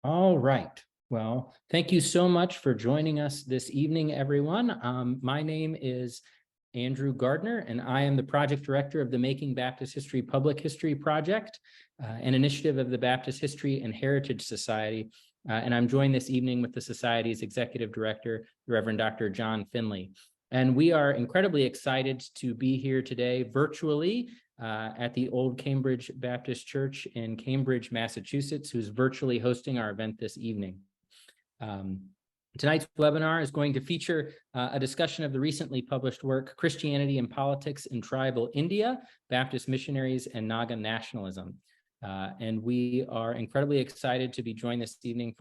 All right. Well, thank you so much for joining us this evening, everyone. My name is Andrew Gardner, and I am the project director of the Making Baptist History Public History Project, an initiative of the Baptist History and Heritage Society. And I'm joined this evening with the Society's executive director, the Reverend Dr. John Finley. And we are incredibly excited to be here today virtually at the Old Cambridge Baptist Church in Cambridge, Massachusetts, who's virtually hosting our event this evening. Tonight's webinar is going to feature a discussion of the recently published work, Christianity and Politics in Tribal India, Baptist Missionaries and Naga Nationalism. And we are incredibly excited to be joined this evening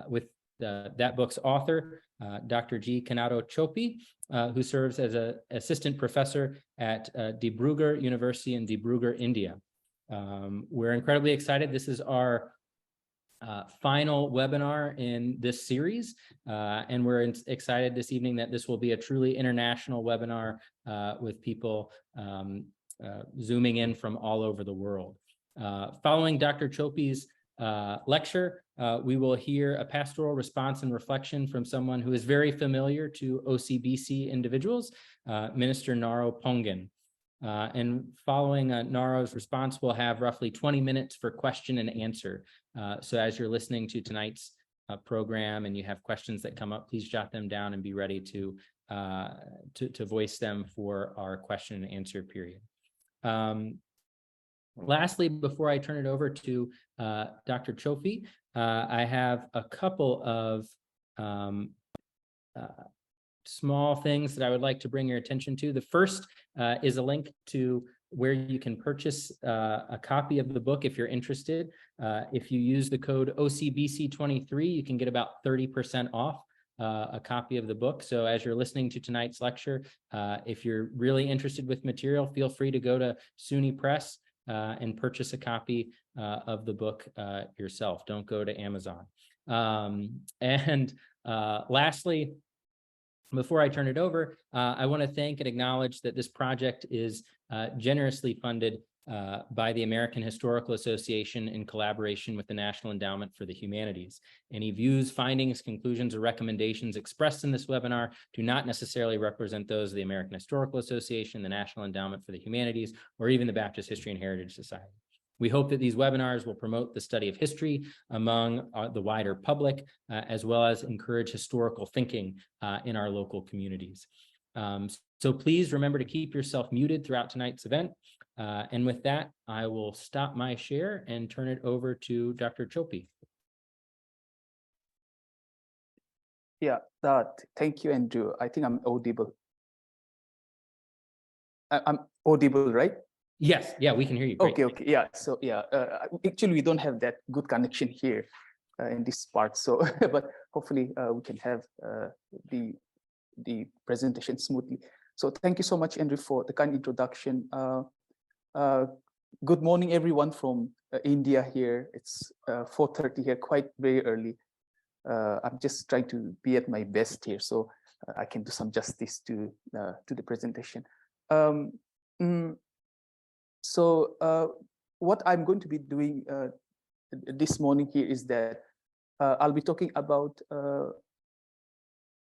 with that book's author, Dr. G. Kanato Chophy, who serves as an assistant professor at Dibrugarh University in Dibrugarh, India. We're incredibly excited. This is our final webinar in this series, and we're excited this evening that this will be a truly international webinar with people zooming in from all over the world. Following Dr. Chophy's lecture, we will hear a pastoral response and reflection from someone who is very familiar to OCBC individuals, Minister Naro Pongen. And following Naro's response, we'll have roughly 20 minutes for question and answer. So as you're listening to tonight's program and you have questions that come up, please jot them down and be ready to voice them for our question and answer period. Lastly, before I turn it over to Dr. Chophy, I have a couple of small things that I would like to bring your attention to. The first is a link to where you can purchase a copy of the book if you're interested. If you use the code OCBC23, you can get about 30% off a copy of the book. So as you're listening to tonight's lecture, if you're really interested with material, feel free to go to SUNY Press and purchase a copy of the book yourself. Don't go to Amazon. Lastly, before I turn it over, I want to thank and acknowledge that this project is generously funded by the American Historical Association in collaboration with the National Endowment for the Humanities. Any views, findings, conclusions, or recommendations expressed in this webinar do not necessarily represent those of the American Historical Association, the National Endowment for the Humanities, or even the Baptist History and Heritage Society. We hope that these webinars will promote the study of history among the wider public, as well as encourage historical thinking in our local communities. So please remember to keep yourself muted throughout tonight's event. And with that, I will stop my share and turn it over to Dr. Chophy. Yeah, thank you, Andrew. I think I'm audible. I'm audible, right? Yes, yeah, we can hear you. Great. Okay, yeah. So yeah, actually we don't have that good connection here in this part. So, but hopefully we can have the presentation smoothly. So thank you so much, Andrew, for the kind introduction. Good morning, everyone from India here. It's 4:30 here, quite very early. I'm just trying to be at my best here, so I can do some justice to the presentation. So what I'm going to be doing this morning here is that I'll be talking about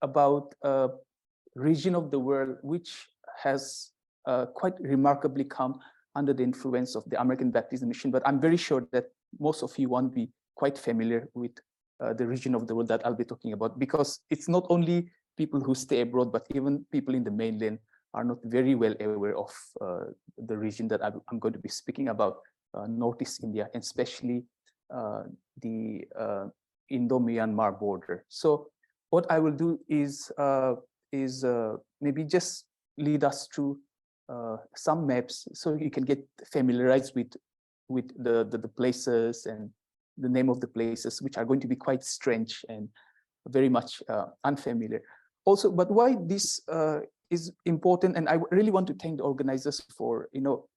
a region of the world which has quite remarkably come under the influence of the American Baptist Mission. But I'm very sure that most of you won't be quite familiar with the region of the world that I'll be talking about, because it's not only people who stay abroad, but even people in the mainland are not very well aware of the region that I'm going to be speaking about, Northeast India, and especially the Indo-Myanmar border. So what I will do is maybe just lead us through some maps so you can get familiarized with the places and the name of the places, which are going to be quite strange and very much unfamiliar. Also, but why this is important, and I really want to thank the organizers for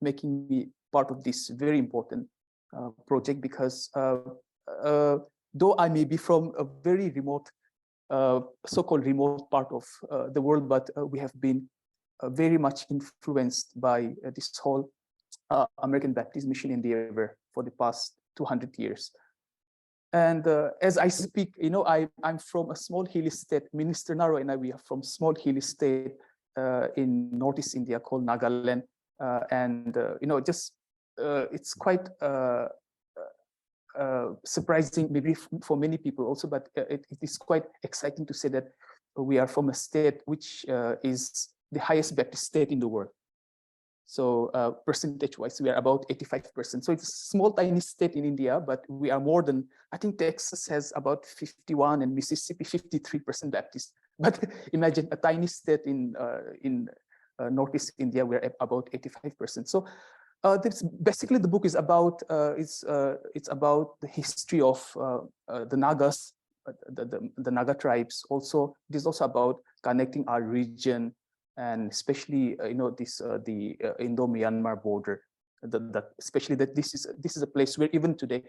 making me part of this very important project, because though I may be from a very remote, so-called remote part of the world, but we have been very much influenced by this whole American Baptist Mission endeavor for the past 200 years. And as I speak, I'm from a small hilly state. Minister Naro and we are from small hilly state in Northeast India called Nagaland. It's quite surprising maybe for many people also, but it is quite exciting to say that we are from a state which is the highest Baptist state in the world. So percentage-wise, we are about 85%. So it's a small, tiny state in India, but we are more than, I think Texas has about 51 and Mississippi 53% Baptist. But imagine a tiny state in Northeast India, we're at about 85%. So basically the book is about it's about the history of the Nagas, the Naga tribes. Also, it is also about connecting our region, and especially the Indo-Myanmar border. Especially that this is a place where even today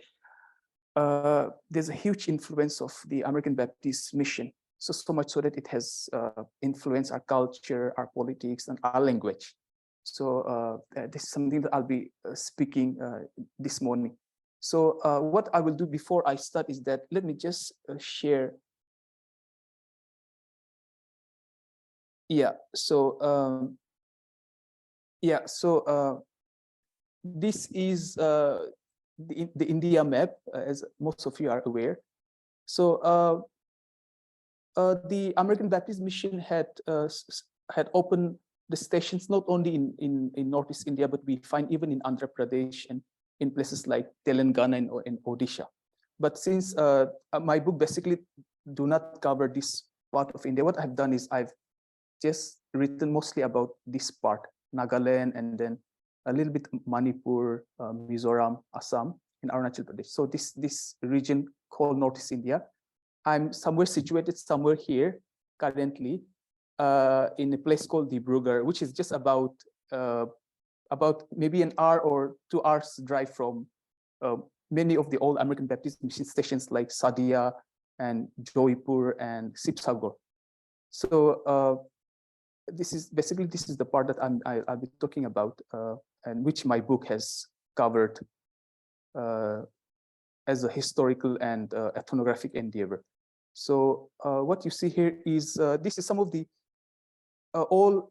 there's a huge influence of the American Baptist mission. So much so that it has influenced our culture, our politics, and our language. So this is something that I'll be speaking this morning. So what I will do before I start is that let me just share. Yeah. So this is the India map, as most of you are aware. So the American Baptist Mission had opened the stations not only in Northeast India, but we find even in Andhra Pradesh and in places like Telangana and Odisha. But since my book basically do not cover this part of India, what I've done is I've just written mostly about this part, Nagaland, and then a little bit Manipur, Mizoram, Assam, and Arunachal Pradesh. So this region called Northeast India. I'm situated somewhere here currently in a place called Dibrugarh, which is just about maybe an hour or 2 hours drive from many of the old American Baptist mission stations like Sadia and Joypur and Sibsagar. So this is the part that I'll be talking about, and which my book has covered as a historical and ethnographic endeavor. So what you see here is this is some of the all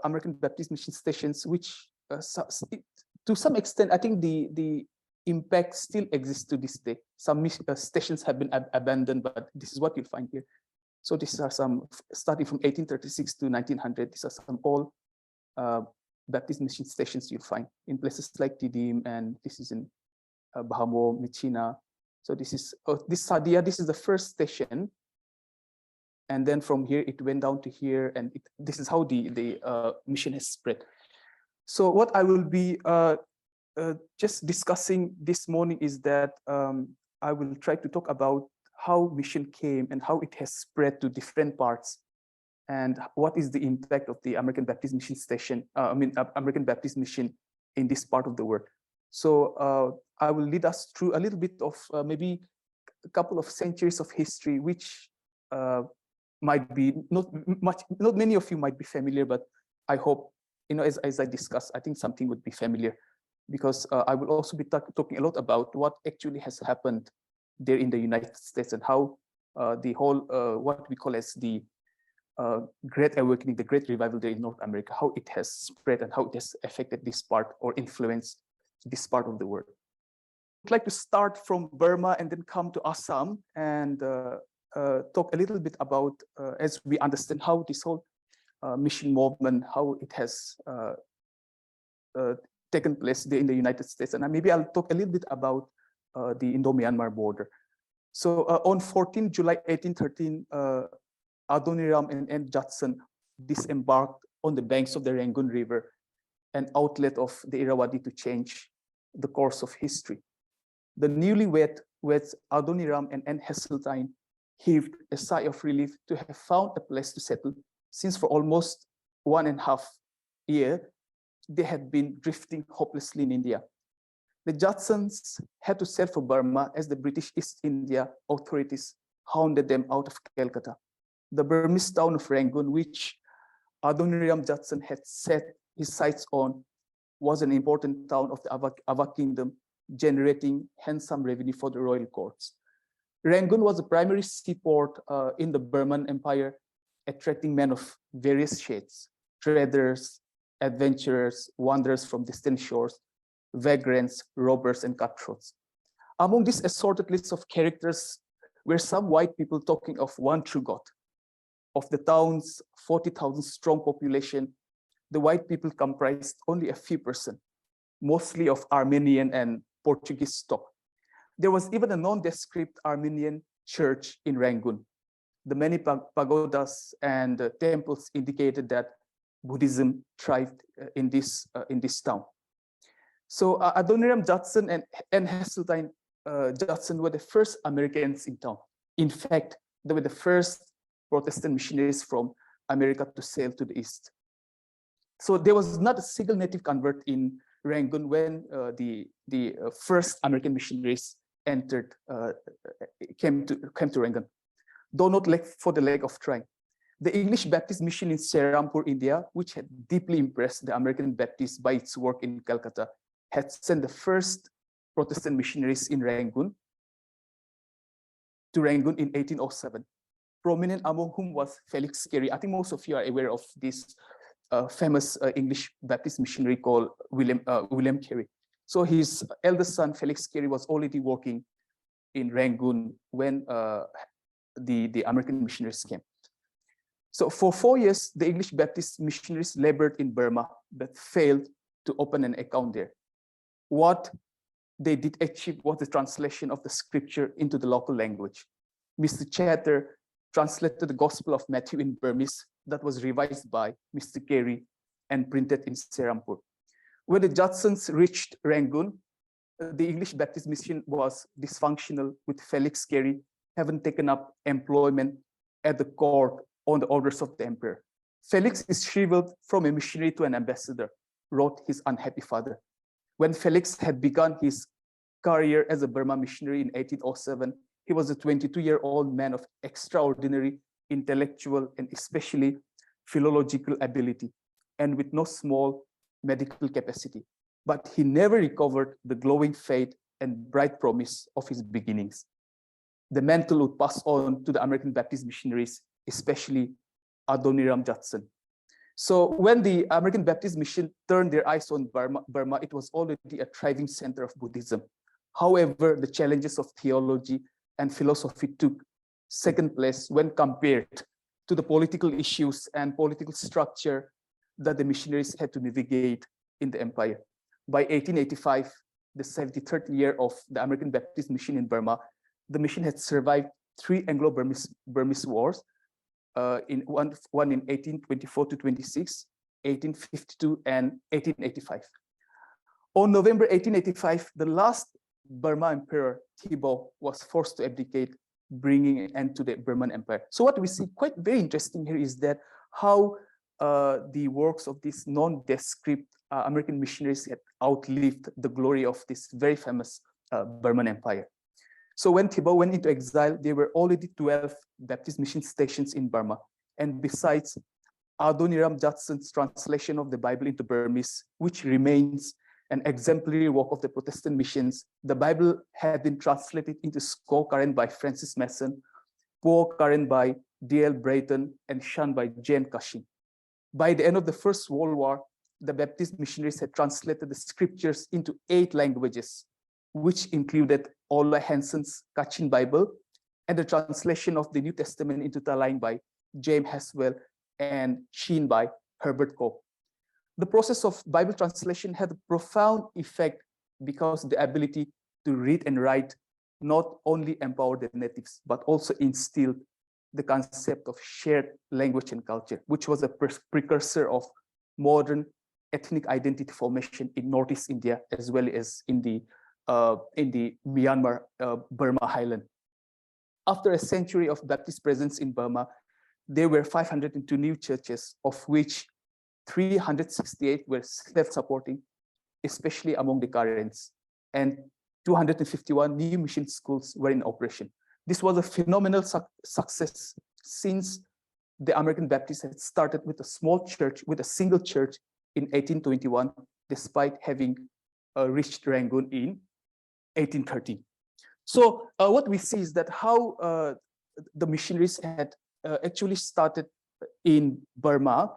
American Baptist mission stations, which to some extent, I think the impact still exists to this day. Some stations have been abandoned, but this is what you'll find here. So these are some, starting from 1836 to 1900, these are some all Baptist mission stations you'll find in places like Tidim, and this is in Bahamo, Michina. So this is this Sadia, this is the first station. And then from here, it went down to here, and this is how the mission has spread. So what I will be just discussing this morning is that I will try to talk about how mission came and how it has spread to different parts, and what is the impact of the American Baptist Mission Station, American Baptist Mission in this part of the world. So I will lead us through a little bit of maybe a couple of centuries of history, which might be not many of you might be familiar, but I hope, as I discuss, I think something would be familiar, because I will also be talking a lot about what actually has happened there in the United States, and how the whole what we call as the Great Awakening, the Great Revival there in North America, how it has spread and how it has affected this part or influenced this part of the world. I'd like to start from Burma and then come to Assam and talk a little bit about, as we understand how this whole mission movement, how it has taken place there in the United States. And maybe I'll talk a little bit about the Indo-Myanmar border. So on 14 July 1813, Adoniram and N. Judson disembarked on the banks of the Rangoon River, an outlet of the Irrawaddy, to change the course of history. The newlyweds Adoniram and N. Heseltine heaved a sigh of relief to have found a place to settle, since for almost 1.5 years, they had been drifting hopelessly in India. The Judsons had to sail for Burma as the British East India authorities hounded them out of Calcutta. The Burmese town of Rangoon, which Adoniram Judson had set his sights on, was an important town of the Ava Kingdom, generating handsome revenue for the royal courts. Rangoon was a primary seaport in the Burman Empire, attracting men of various shades: traders, adventurers, wanderers from distant shores, vagrants, robbers, and cutthroats. Among this assorted list of characters were some white people talking of one true God. Of the town's 40,000 strong population, the white people comprised only a few percent, mostly of Armenian and Portuguese stock. There was even a nondescript Armenian church in Rangoon. The many pagodas and temples indicated that Buddhism thrived in this town. So Adoniram Judson and Heseltine Judson were the first Americans in town. In fact, they were the first Protestant missionaries from America to sail to the east. So there was not a single native convert in Rangoon when the first American missionaries entered, came to Rangoon, though not for the lack of trying. The English Baptist Mission in Serampore, India, which had deeply impressed the American Baptists by its work in Calcutta, had sent the first Protestant missionaries in Rangoon to Rangoon in 1807. Prominent among whom was Felix Carey. I think most of you are aware of this famous English Baptist missionary called William Carey. So his eldest son, Felix Carey, was already working in Rangoon when the American missionaries came. So for 4 years, the English Baptist missionaries labored in Burma, but failed to open an account there. What they did achieve was the translation of the scripture into the local language. Mr. Chatter translated the Gospel of Matthew in Burmese that was revised by Mr. Carey and printed in Serampore. When the Judsons reached Rangoon, the English Baptist Mission was dysfunctional, with Felix Carey having taken up employment at the court on the orders of the emperor. Felix is shriveled from a missionary to an ambassador, wrote his unhappy father. When Felix had begun his career as a Burma missionary in 1807, he was a 22-year-old man of extraordinary intellectual and especially philological ability, and with no small medical capacity. But he never recovered the glowing faith and bright promise of his beginnings. The mantle would pass on to the American Baptist missionaries, especially Adoniram Judson. So when the American Baptist Mission turned their eyes on Burma, it was already a thriving center of Buddhism. However, the challenges of theology and philosophy took second place when compared to the political issues and political structure that the missionaries had to navigate in the empire. By 1885, the 73rd year of the American Baptist Mission in Burma, the mission had survived 3 Anglo-Burmese wars, one in 1824 to 26, 1852, and 1885. On November 1885, the last Burma Emperor, Thibaw, was forced to abdicate, bringing an end to the Burman Empire. So what we see quite very interesting here is that how the works of these nondescript American missionaries had outlived the glory of this very famous Burman Empire. So when Thibaw went into exile, there were already 12 Baptist mission stations in Burma. And besides Adoniram Judson's translation of the Bible into Burmese, which remains an exemplary work of the Protestant missions, the Bible had been translated into Squaw Karen by Francis Mason, Poor Karen by D.L. Brayton, and Shan by Jane Cushing. By the end of the First World War, the Baptist missionaries had translated the scriptures into 8 languages, which included Ola Hansen's Kachin Bible and the translation of the New Testament into Talang by James Haswell and Sheen by Herbert Cope. The process of Bible translation had a profound effect because the ability to read and write not only empowered the natives, but also instilled the concept of shared language and culture, which was a precursor of modern ethnic identity formation in Northeast India, as well as in the Myanmar, Burma highland. After a century of Baptist presence in Burma, there were 502 new churches, of which 368 were self-supporting, especially among the Karens, and 251 new mission schools were in operation. This was a phenomenal success, since the American Baptists had started with a small church, with a single church in 1821, despite having reached Rangoon in 1830. So what we see is that how the missionaries had actually started in Burma,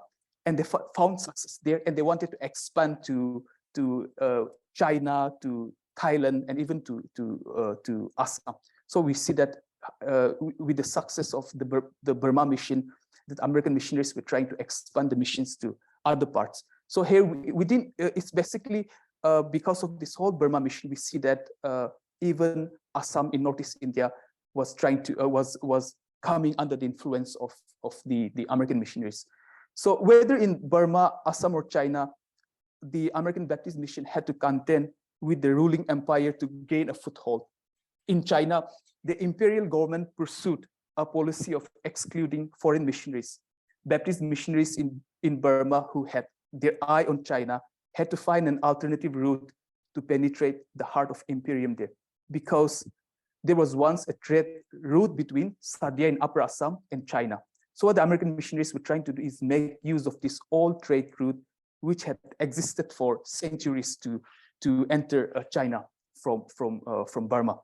and they found success there, and they wanted to expand to China, to Thailand, and even to Assam. So we see that with the success of the Burma mission, that American missionaries were trying to expand the missions to other parts. So here it's basically because of this whole Burma mission, we see that even Assam in Northeast India was trying to was coming under the influence of the American missionaries. So whether in Burma, Assam, or China, the American Baptist mission had to contend with the ruling empire to gain a foothold. In China, the imperial government pursued a policy of excluding foreign missionaries. Baptist missionaries in Burma who had their eye on China had to find an alternative route to penetrate the heart of imperium there, because there was once a trade route between Sadia in Upper Assam and China. So what the American missionaries were trying to do is make use of this old trade route, which had existed for centuries to enter China from Burma.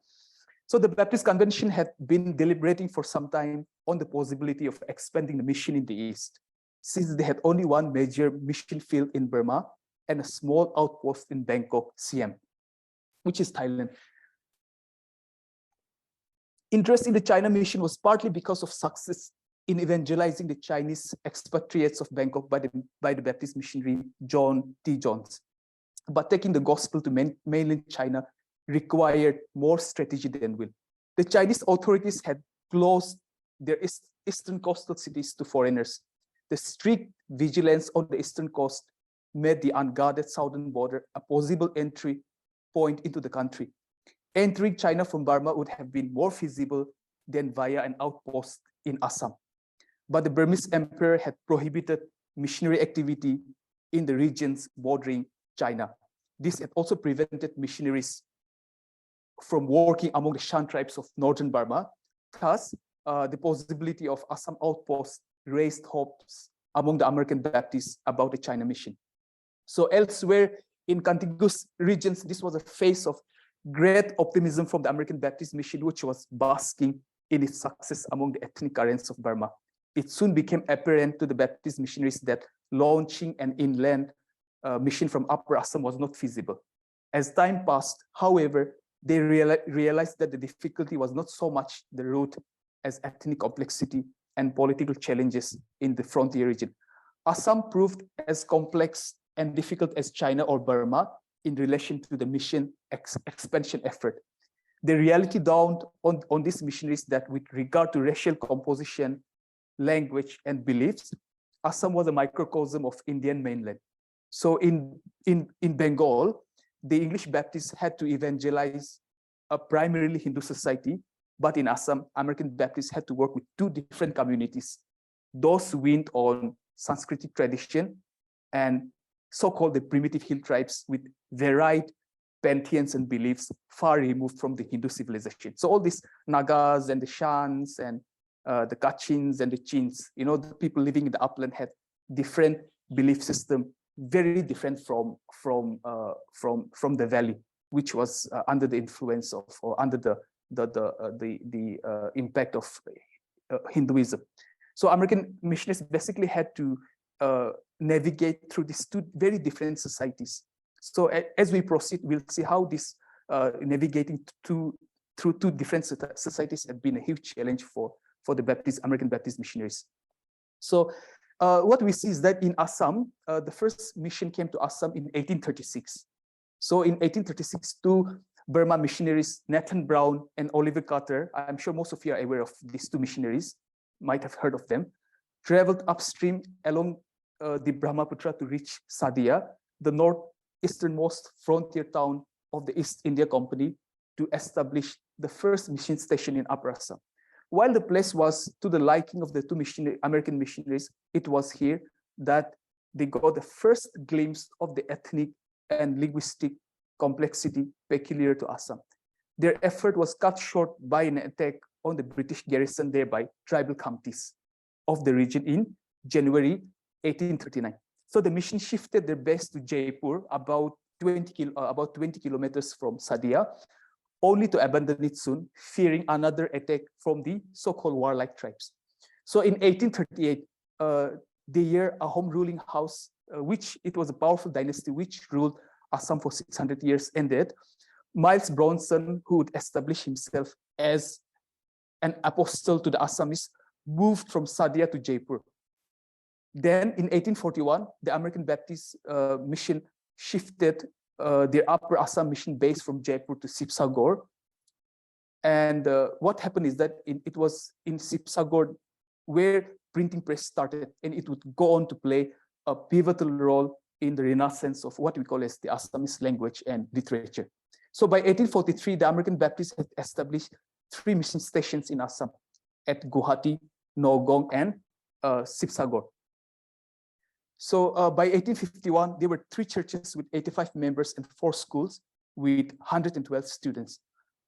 So the Baptist Convention had been deliberating for some time on the possibility of expanding the mission in the East, since they had only one major mission field in Burma and a small outpost in Bangkok, Siam, which is Thailand. Interest in the China mission was partly because of success in evangelizing the Chinese expatriates of Bangkok by the Baptist missionary John T. Jones. But taking the gospel to mainland China required more strategy than will. The Chinese authorities had closed their eastern coastal cities to foreigners. The strict vigilance on the eastern coast made the unguarded southern border a possible entry point into the country. Entering China from Burma would have been more feasible than via an outpost in Assam. But the Burmese emperor had prohibited missionary activity in the regions bordering China. This had also prevented missionaries from working among the Shan tribes of northern Burma. Thus, the possibility of Assam outposts raised hopes among the American Baptists about the China mission. So elsewhere in contiguous regions, this was a phase of great optimism from the American Baptist mission, which was basking in its success among the ethnic currents of Burma. It soon became apparent to the Baptist missionaries that launching an inland mission from Upper Assam was not feasible. As time passed, however, they realized that the difficulty was not so much the route as ethnic complexity and political challenges in the frontier region. Assam proved as complex and difficult as China or Burma in relation to the mission expansion effort. The reality dawned on these missionaries that with regard to racial composition, language, and beliefs, Assam was a microcosm of Indian mainland. So in Bengal, the English Baptists had to evangelize a primarily Hindu society, but in Assam, American Baptists had to work with two different communities, those who went on Sanskritic tradition and so-called the primitive hill tribes with varied pantheons and beliefs far removed from the Hindu civilization. So all these Nagas and the Shans and the Kachins and the Chins, you know, the people living in the upland had different belief system, very different from the valley, which was under the influence of or under the impact of Hinduism. So American missionaries basically had to navigate through these two very different societies. So as we proceed, we'll see how this navigating through two different societies had been a huge challenge for the American Baptist missionaries. So what we see is that in Assam, the first mission came to Assam in 1836. So in 1836, two Burma missionaries, Nathan Brown and Oliver Carter, I'm sure most of you are aware of these two missionaries, might have heard of them, traveled upstream along the Brahmaputra to reach Sadia, the northeasternmost frontier town of the East India Company, to establish the first mission station in Upper Assam. While the place was to the liking of the two American missionaries, it was here that they got the first glimpse of the ethnic and linguistic complexity peculiar to Assam. Their effort was cut short by an attack on the British garrison there by tribal Khamtis of the region in January 1839. So the mission shifted their base to Jaipur, about 20 kilometers from Sadia, only to abandon it soon, fearing another attack from the so-called warlike tribes. So in 1838, the year a home ruling house, which it was a powerful dynasty which ruled Assam for 600 years, ended, Miles Bronson, who would establish himself as an apostle to the Assamese, moved from Sadia to Jaipur. Then in 1841, the American Baptist mission shifted their Upper Assam mission base from Jaipur to Sibsagar. And what happened is that it was in Sibsagar where printing press started, and it would go on to play a pivotal role in the renaissance of what we call as the Assamese language and literature. So by 1843, the American Baptists had established 3 mission stations in Assam at Guwahati, Nogong, and Sibsagar. So by 1851, there were 3 churches with 85 members and 4 schools with 112 students.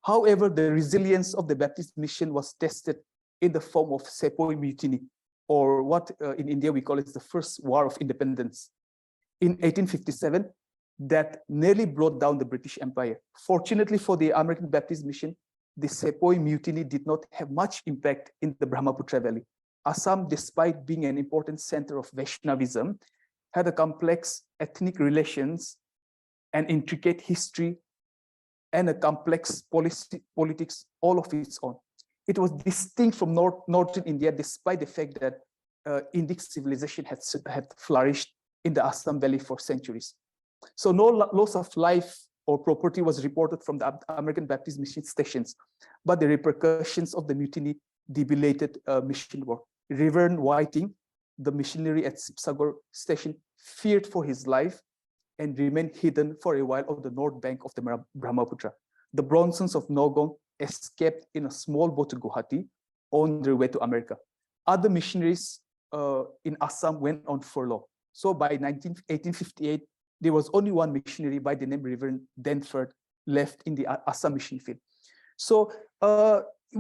However, the resilience of the Baptist mission was tested in the form of Sepoy Mutiny, or what in India we call it the First War of Independence. In 1857, that nearly brought down the British Empire. Fortunately for the American Baptist mission, the Sepoy Mutiny did not have much impact in the Brahmaputra Valley. Assam, despite being an important center of Vaishnavism, had a complex ethnic relations, an intricate history, and a complex politics all of its own. It was distinct from northern India, despite the fact that Indic civilization had flourished in the Assam Valley for centuries. So no loss of life or property was reported from the American Baptist mission stations, but the repercussions of the mutiny debilitated mission work. Reverend Whiting, the missionary at Sibsagar station, feared for his life and remained hidden for a while on the north bank of the Brahmaputra. The Bronsons of Nogong escaped in a small boat to Guwahati on their way to America. Other missionaries in Assam went on furlough. So by 1858, there was only one missionary by the name Reverend Denford left in the Assam mission field. So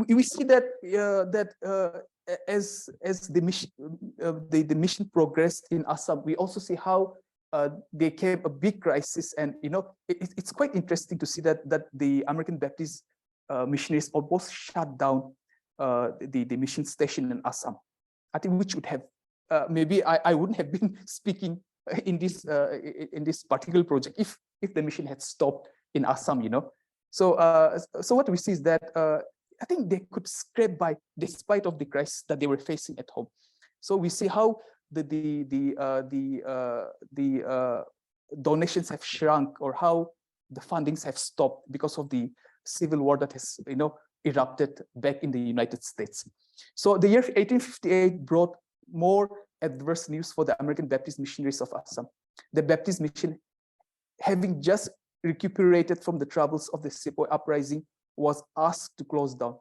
we see that as the mission progressed in Assam, we also see how there came a big crisis, and it's quite interesting to see that the American Baptist missionaries almost shut down the mission station in Assam. I think which would have maybe I wouldn't have been speaking in this particular project if the mission had stopped in Assam, So so what we see is that I think they could scrape by despite of the crisis that they were facing at home. So we see how the donations have shrunk, or how the fundings have stopped because of the civil war that has erupted back in the United States. So the year 1858 brought more adverse news for the American Baptist missionaries of Assam. The Baptist mission, having just recuperated from the troubles of the Sepoy uprising, was asked to close down.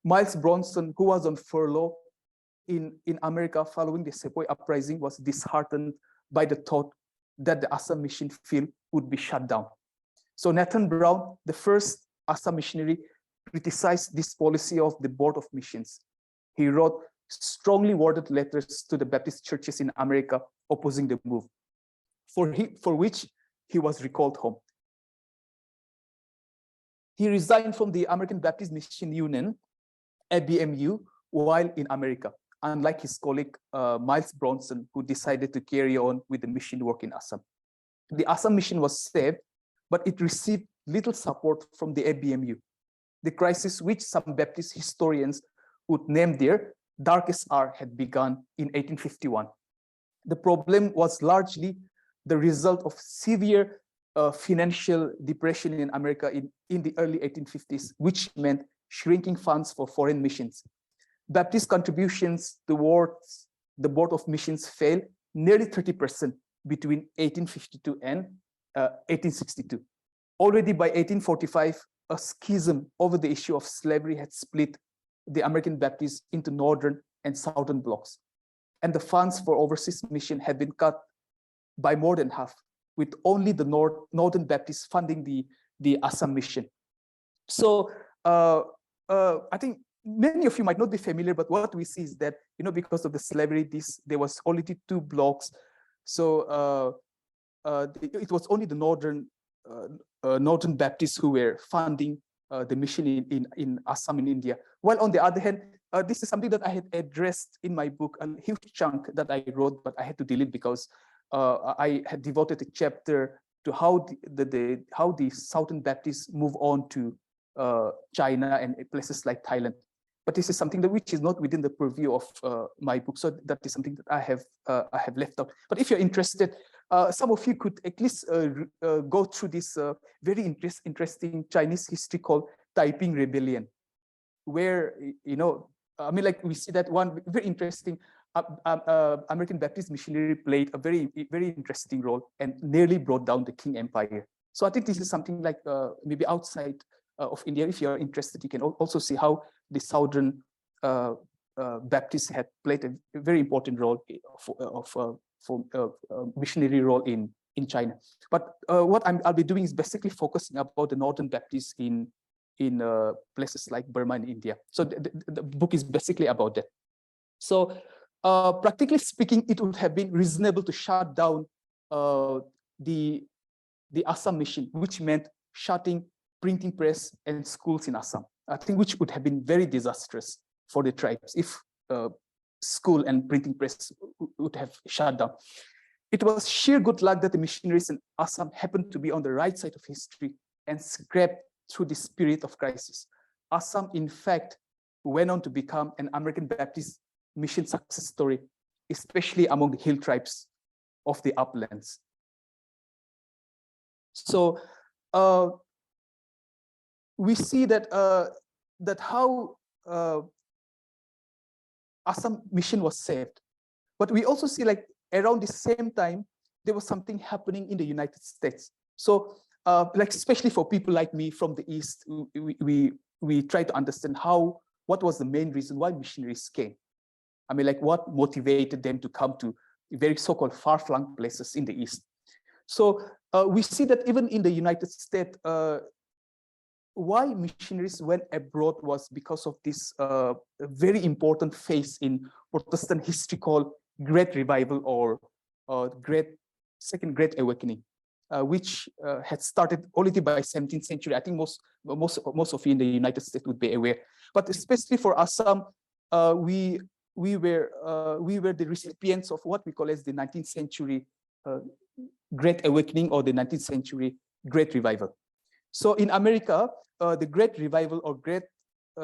Miles Bronson, who was on furlough in America following the Sepoy uprising, was disheartened by the thought that the Assam mission field would be shut down. So Nathan Brown, the first Assam missionary, criticized this policy of the Board of Missions. He wrote strongly worded letters to the Baptist churches in America opposing the move, for which he was recalled home. He resigned from the American Baptist Mission Union, ABMU, while in America, unlike his colleague Miles Bronson, who decided to carry on with the mission work in Assam. The Assam mission was saved, but it received little support from the ABMU. The crisis, which some Baptist historians would name their darkest hour, had begun in 1851. The problem was largely the result of severe financial depression in America in the early 1850s, which meant shrinking funds for foreign missions. Baptist contributions towards the Board of Missions fell nearly 30% between 1852 and 1862. Already by 1845, a schism over the issue of slavery had split the American Baptists into northern and southern blocks. And the funds for overseas mission had been cut by more than half, with only the Northern Baptists funding the Assam mission. So I think many of you might not be familiar, but what we see is that, because of the slavery, there was only 2 blocks. So it was only the Northern Baptists who were funding the mission in Assam in India. While on the other hand, this is something that I had addressed in my book, a huge chunk that I wrote, but I had to delete because I had devoted a chapter to how the Southern Baptists move on to China and places like Thailand. But this is something that which is not within the purview of my book, so that is something that I have left out. But if you're interested, some of you could at least go through this very interesting Chinese history called Taiping Rebellion, where I mean, like we see that one very interesting American Baptist missionary played a very interesting role and nearly brought down the Qing Empire. So I think this is something like maybe outside of India. If you're interested, you can also see how the Southern Baptists had played a very important role for missionary role in China. But what I'll be doing is basically focusing about the Northern Baptists in places like Burma and India. So the book is basically about that. So practically speaking, it would have been reasonable to shut down the Assam mission, which meant shutting printing press and schools in Assam. I think which would have been very disastrous for the tribes if school and printing press would have shut down. It was sheer good luck that the missionaries in Assam happened to be on the right side of history and scraped through the spirit of crisis. Assam, in fact, went on to become an American Baptist mission success story, especially among the hill tribes of the uplands. So we see that how Assam mission was saved, but we also see like around the same time there was something happening in the United States. So like especially for people like me from the East, we try to understand what was the main reason why missionaries came. I mean, like what motivated them to come to very so-called far-flung places in the East. So we see that even in the United States, why missionaries went abroad was because of this very important phase in Protestant history called Great Revival or Second Great Awakening, which had started already by 17th century. I think most of you in the United States would be aware. But especially for Assam, we were the recipients of what we call as the 19th century Great Awakening or the 19th century Great Revival. So in America, the Great Revival or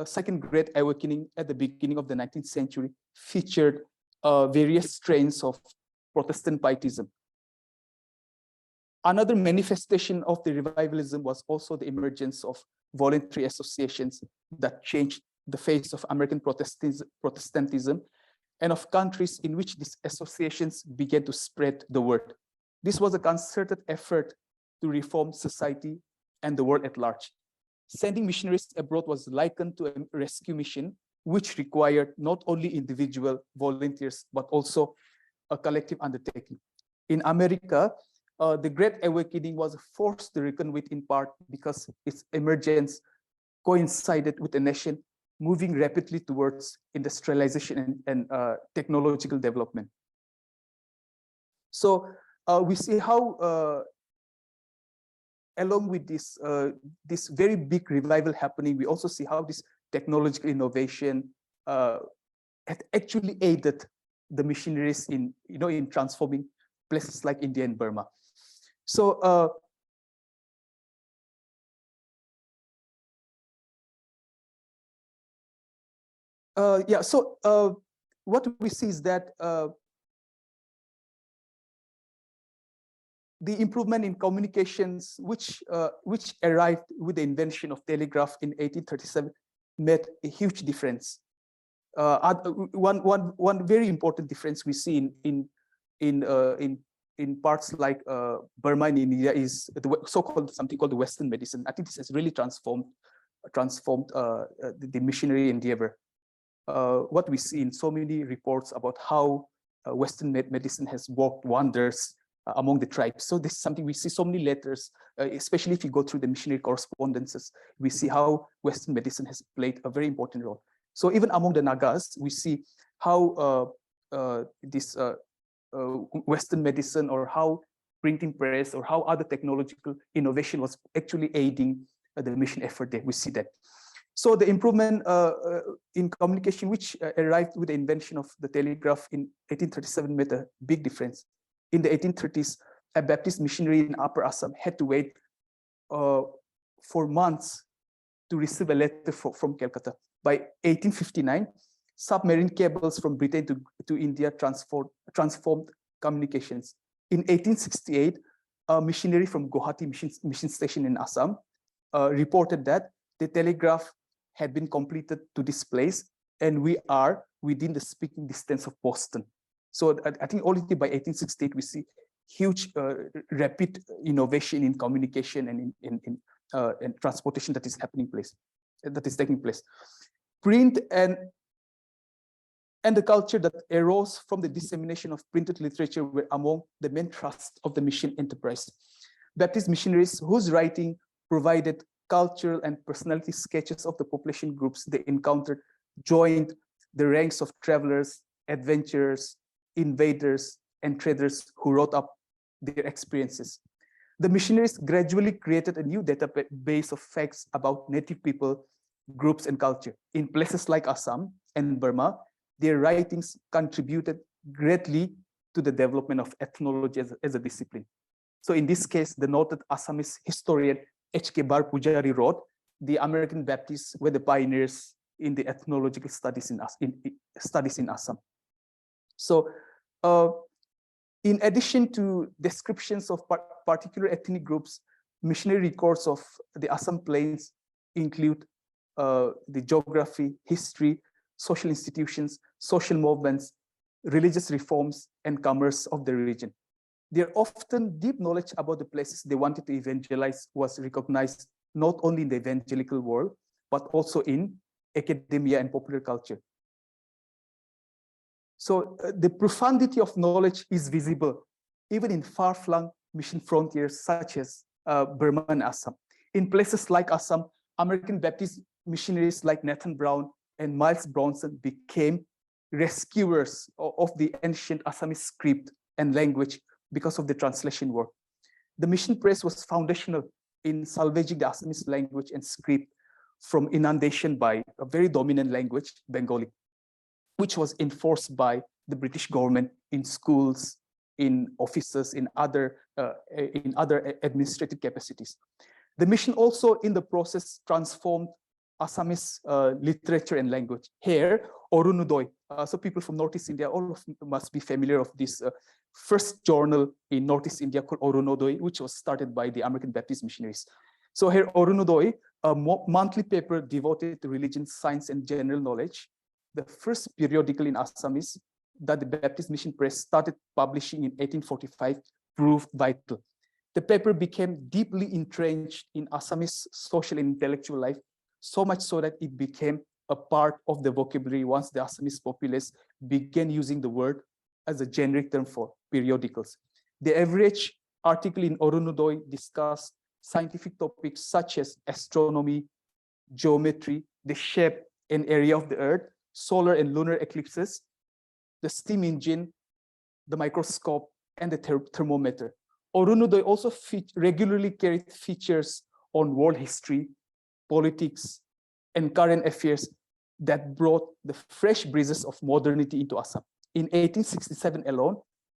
Second Great Awakening at the beginning of the 19th century featured various strains of Protestant pietism. Another manifestation of the revivalism was also the emergence of voluntary associations that changed the face of American Protestantism and of countries in which these associations began to spread the word. This was a concerted effort to reform society and the world at large. Sending missionaries abroad was likened to a rescue mission, which required not only individual volunteers, but also a collective undertaking. In America, the Great Awakening was forced to reckon with in part because its emergence coincided with a nation moving rapidly towards industrialization and technological development. So we see how along with this very big revival happening, we also see how this technological innovation had actually aided the missionaries in transforming places like India and Burma. So what we see is that the improvement in communications, which arrived with the invention of telegraph in 1837, made a huge difference. One very important difference we see in parts like Burma and India is the so-called something called the Western medicine. I think this has really transformed the missionary endeavor. What we see in so many reports about how Western medicine has worked wonders among the tribes. So this is something we see so many letters, especially if you go through the missionary correspondences, we see how Western medicine has played a very important role. So even among the Nagas, we see how this Western medicine or how printing press or how other technological innovation was actually aiding the mission effort there. We see that. So the improvement in communication, which arrived with the invention of the telegraph in 1837, made a big difference. In the 1830s, a Baptist missionary in Upper Assam had to wait for months to receive a letter from Calcutta. By 1859, submarine cables from Britain to India transformed communications. In 1868, a missionary from Guwahati mission station in Assam reported that the telegraph had been completed to this place, and we are within the speaking distance of Boston. So I think already by 1868, we see huge rapid innovation in communication and in transportation that is taking place. Print and the culture that arose from the dissemination of printed literature were among the main thrusts of the mission enterprise. Baptist missionaries whose writing provided cultural and personality sketches of the population groups they encountered joined the ranks of travelers, adventurers, invaders, and traders who wrote up their experiences. The missionaries gradually created a new database of facts about native people, groups, and culture. In places like Assam and Burma, their writings contributed greatly to the development of ethnology as a discipline. So in this case, the noted Assamese historian H.K. Bar Pujari wrote, the American Baptists were the pioneers in the ethnological studies in Assam. So in addition to descriptions of particular ethnic groups, missionary records of the Assam plains include the geography, history, social institutions, social movements, religious reforms, and commerce of the region. Their often deep knowledge about the places they wanted to evangelize was recognized not only in the evangelical world, but also in academia and popular culture. So the profundity of knowledge is visible even in far-flung mission frontiers such as Burma and Assam. In places like Assam, American Baptist missionaries like Nathan Brown and Miles Bronson became rescuers of the ancient Assamese script and language because of the translation work. The mission press was foundational in salvaging the Assamese language and script from inundation by a very dominant language, Bengali, which was enforced by the British government in schools, in offices, in other administrative capacities. The mission also, in the process, transformed Assamese literature and language. Here, Orunodoi, so people from Northeast India, all of you must be familiar of this first journal in Northeast India called Orunodoi, which was started by the American Baptist missionaries. So here, Orunodoi, a monthly paper devoted to religion, science, and general knowledge, the first periodical in Assamese that the Baptist Mission Press started publishing in 1845, proved vital. The paper became deeply entrenched in Assamese social and intellectual life, so much so that it became a part of the vocabulary once the Assamese populace began using the word as a generic term for periodicals. The average article in Orunodoi discussed scientific topics such as astronomy, geometry, the shape and area of the Earth, solar and lunar eclipses, the steam engine, the microscope, and the thermometer. Orunodoi also regularly carried features on world history, politics, and current affairs that brought the fresh breezes of modernity into Assam. In 1867 alone,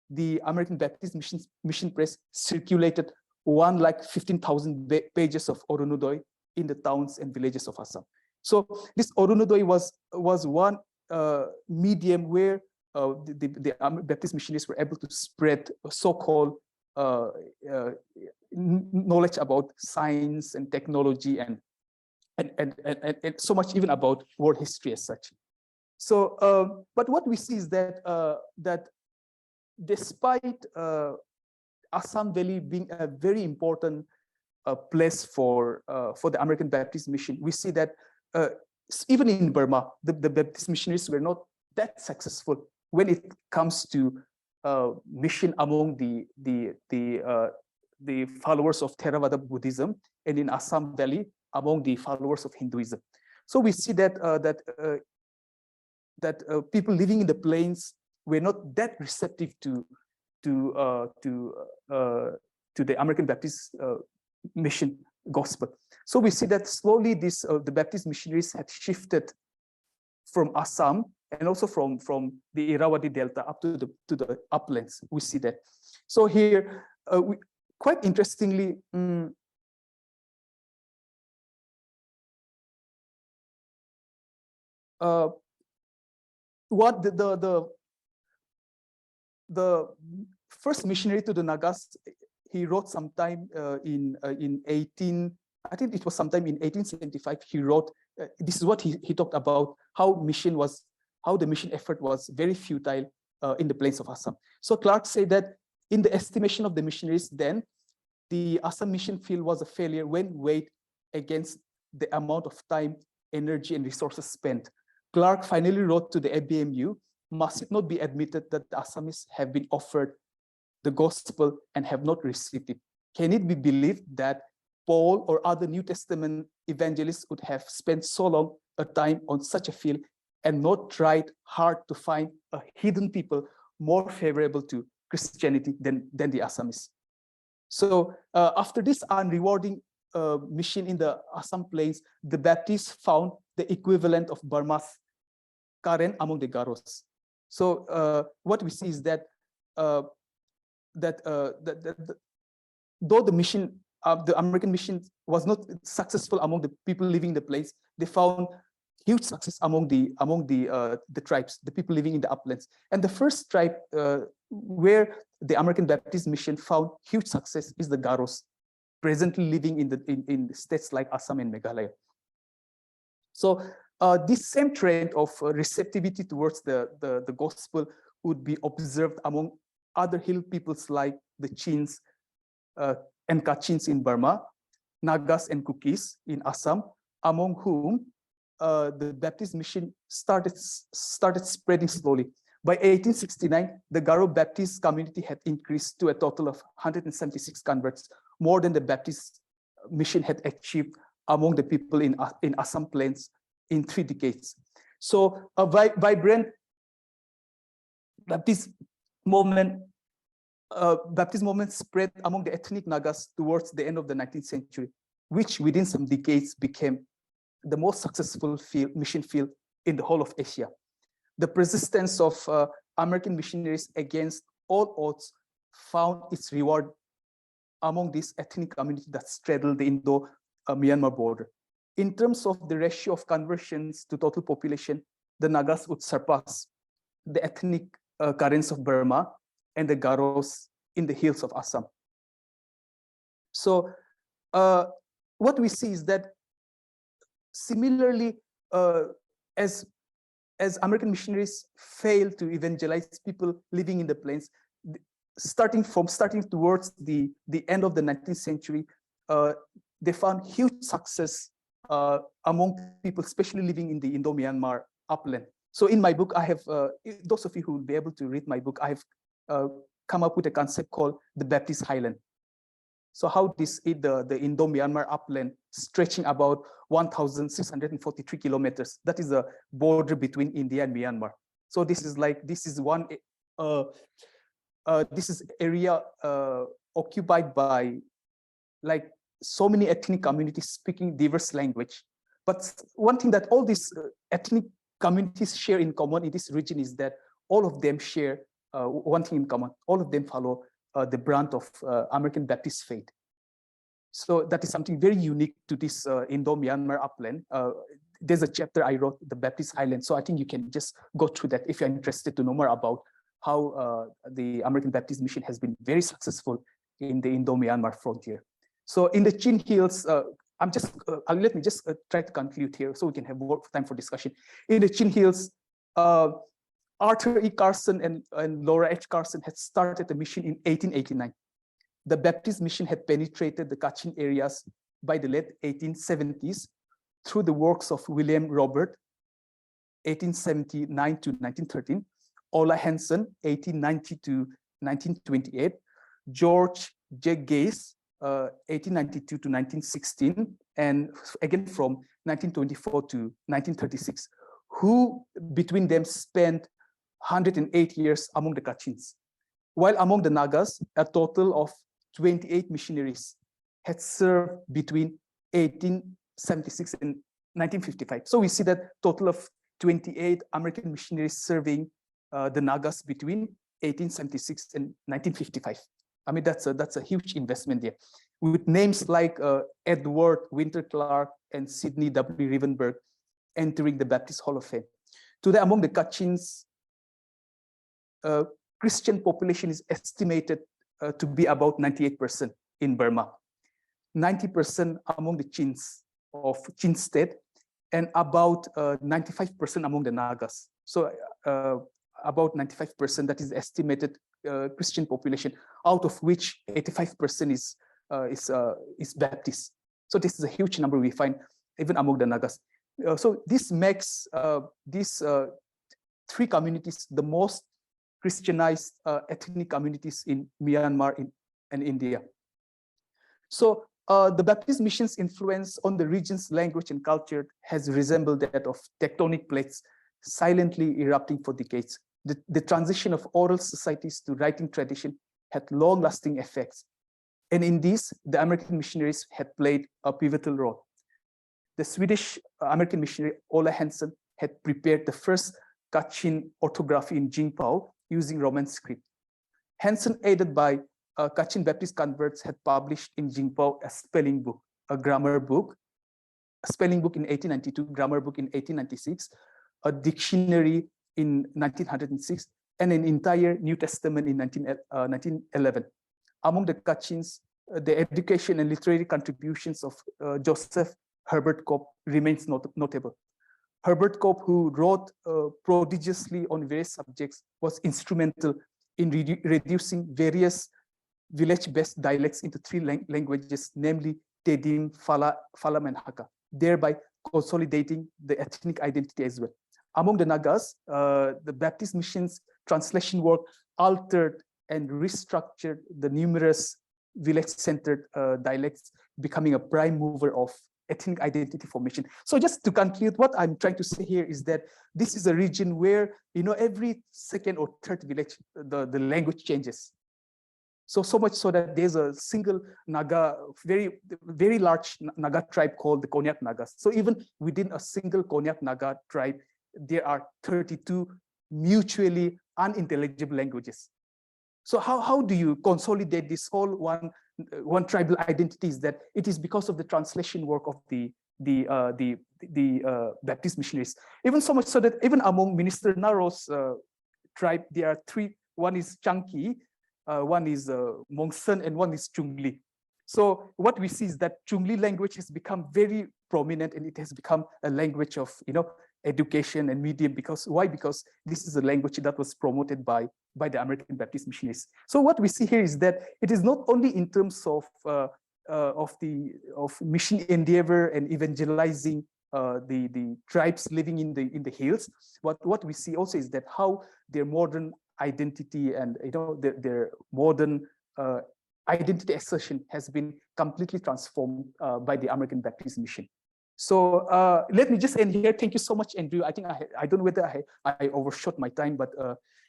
the American Baptist Mission Press circulated 1,15,000 pages of Orunodoi in the towns and villages of Assam. So this Orunodoi was one medium where the Baptist missionaries were able to spread so-called knowledge about science and technology and so much even about world history as such. So, but what we see is that that despite Assam Valley being a very important place for the American Baptist Mission, we see that even in Burma, the Baptist missionaries were not that successful when it comes to mission among the followers of Theravada Buddhism, and in Assam Valley among the followers of Hinduism. So we see that people living in the plains were not that receptive to the American Baptist mission, gospel. So we see that slowly the Baptist missionaries had shifted from Assam and also from the Irrawaddy Delta up to the uplands. We see that. So here, quite interestingly, what the first missionary to the Nagas, he wrote sometime in 18, I think it was sometime in 1875. He wrote, this is what he talked about, how the mission effort was very futile in the plains of Assam. So Clark said that in the estimation of the missionaries then, the Assam mission field was a failure when weighed against the amount of time, energy, and resources spent. Clark finally wrote to the ABMU, must it not be admitted that the Assamese have been offered the gospel and have not received it? Can it be believed that Paul or other New Testament evangelists would have spent so long a time on such a field and not tried hard to find a hidden people more favorable to Christianity than the Assamese? So after this unrewarding mission in the Assam plains, the Baptists found the equivalent of Burma's Karen among the Garos. So what we see is that though the mission, the American mission was not successful among the people living in the place, they found huge success among the tribes, the people living in the uplands. And the first tribe where the American Baptist mission found huge success is the Garos, presently living in states like Assam and Meghalaya. So this same trend of receptivity towards the gospel would be observed among other hill peoples like the Chins and Kachins in Burma, Nagas and Kukis in Assam, among whom the Baptist mission started spreading slowly. By 1869, the Garo Baptist community had increased to a total of 176 converts, more than the Baptist mission had achieved among the people in Assam plains in 3 decades. So a vibrant Baptist movement spread among the ethnic Nagas towards the end of the 19th century, which within some decades became the most successful mission field in the whole of Asia. The persistence of American missionaries against all odds found its reward among this ethnic community that straddled the Indo-Myanmar border. In terms of the ratio of conversions to total population, the Nagas would surpass the ethnic Karens of Burma and the Garos in the hills of Assam. So what we see is that similarly, as American missionaries failed to evangelize people living in the plains, starting towards the end of the 19th century, they found huge success among people, especially living in the Indo-Myanmar upland. So in my book, I have, those of you who will be able to read my book, I have come up with a concept called the Baptist Highland. So how the Indo-Myanmar upland stretching about 1,643 kilometers. That is the border between India and Myanmar. So this is area occupied by like so many ethnic communities speaking diverse language. But one thing that all these ethnic communities share in common in this region is that all of them share one thing in common. All of them follow the brand of American Baptist faith. So that is something very unique to this Indo-Myanmar upland. There's a chapter I wrote, the Baptist Highland. So I think you can just go through that if you're interested to know more about how the American Baptist mission has been very successful in the Indo-Myanmar frontier. So in the Chin Hills, let me just try to conclude here so we can have more time for discussion. In the Chin Hills, Arthur E. Carson and Laura H. Carson had started a mission in 1889. The Baptist mission had penetrated the Kachin areas by the late 1870s through the works of William Robert, 1879 to 1913, Ola Hansen, 1890 to 1928, George J. Gaze, 1892 to 1916, and again from 1924 to 1936, who between them spent 108 years among the Kachins. While among the Nagas, a total of 28 missionaries had served between 1876 and 1955. So we see that total of 28 American missionaries serving the Nagas between 1876 and 1955. I mean, that's a huge investment there, with names like Edward Winter Clark and Sidney W. Rivenberg entering the Baptist Hall of Fame. Today, among the Kachins, Christian population is estimated to be about 98% in Burma, 90% among the Chins of Chin state, and about 95% among the Nagas. So about 95%, that is estimated Christian population, out of which 85% is Baptist. So this is a huge number we find even among the Nagas. So this makes these three communities the most Christianized ethnic communities in Myanmar and India. So the Baptist mission's influence on the region's language and culture has resembled that of tectonic plates silently erupting for decades. The transition of oral societies to writing tradition had long-lasting effects. And in this, the American missionaries had played a pivotal role. The Swedish American missionary Ola Hansen had prepared the first Kachin orthography in Jingpo using Roman script. Hansen, aided by Kachin Baptist converts, had published in Jingpo a spelling book, a grammar book, a spelling book in 1892, grammar book in 1896, a dictionary in 1906, and an entire New Testament in 1911. Among the Kachins, the education and literary contributions of Joseph Herbert Cope remains notable. Herbert Cope, who wrote prodigiously on various subjects, was instrumental in reducing various village-based dialects into three languages, namely Tedim, Falam, and Hakka, thereby consolidating the ethnic identity as well. Among the Nagas, the Baptist mission's translation work altered and restructured the numerous village-centered dialects, becoming a prime mover of ethnic identity formation. So just to conclude, what I'm trying to say here is that this is a region where, you know, every second or third village, the language changes. So much so that there's a single Naga, very large Naga tribe called the Konyak Nagas. So even within a single Konyak Naga tribe, there are 32 mutually unintelligible languages. So how do you consolidate this whole one tribal identity? Is that it is because of the translation work of the Baptist missionaries. Even so much so that even among Minister Naro's tribe, there are three. One is Chanki, one is Mongsan, and one is Chungli. So what we see is that Chungli language has become very prominent, and it has become a language of, you know, education and medium. Because why? Because this is a language that was promoted by the American Baptist missionaries. So what we see here is that it is not only in terms of mission endeavor and evangelizing the tribes living in the hills. What we see also is that how their modern identity and, you know, their modern identity assertion has been completely transformed by the American Baptist mission. So let me just end here. Thank you so much, Andrew. I think I don't know whether I overshot my time, but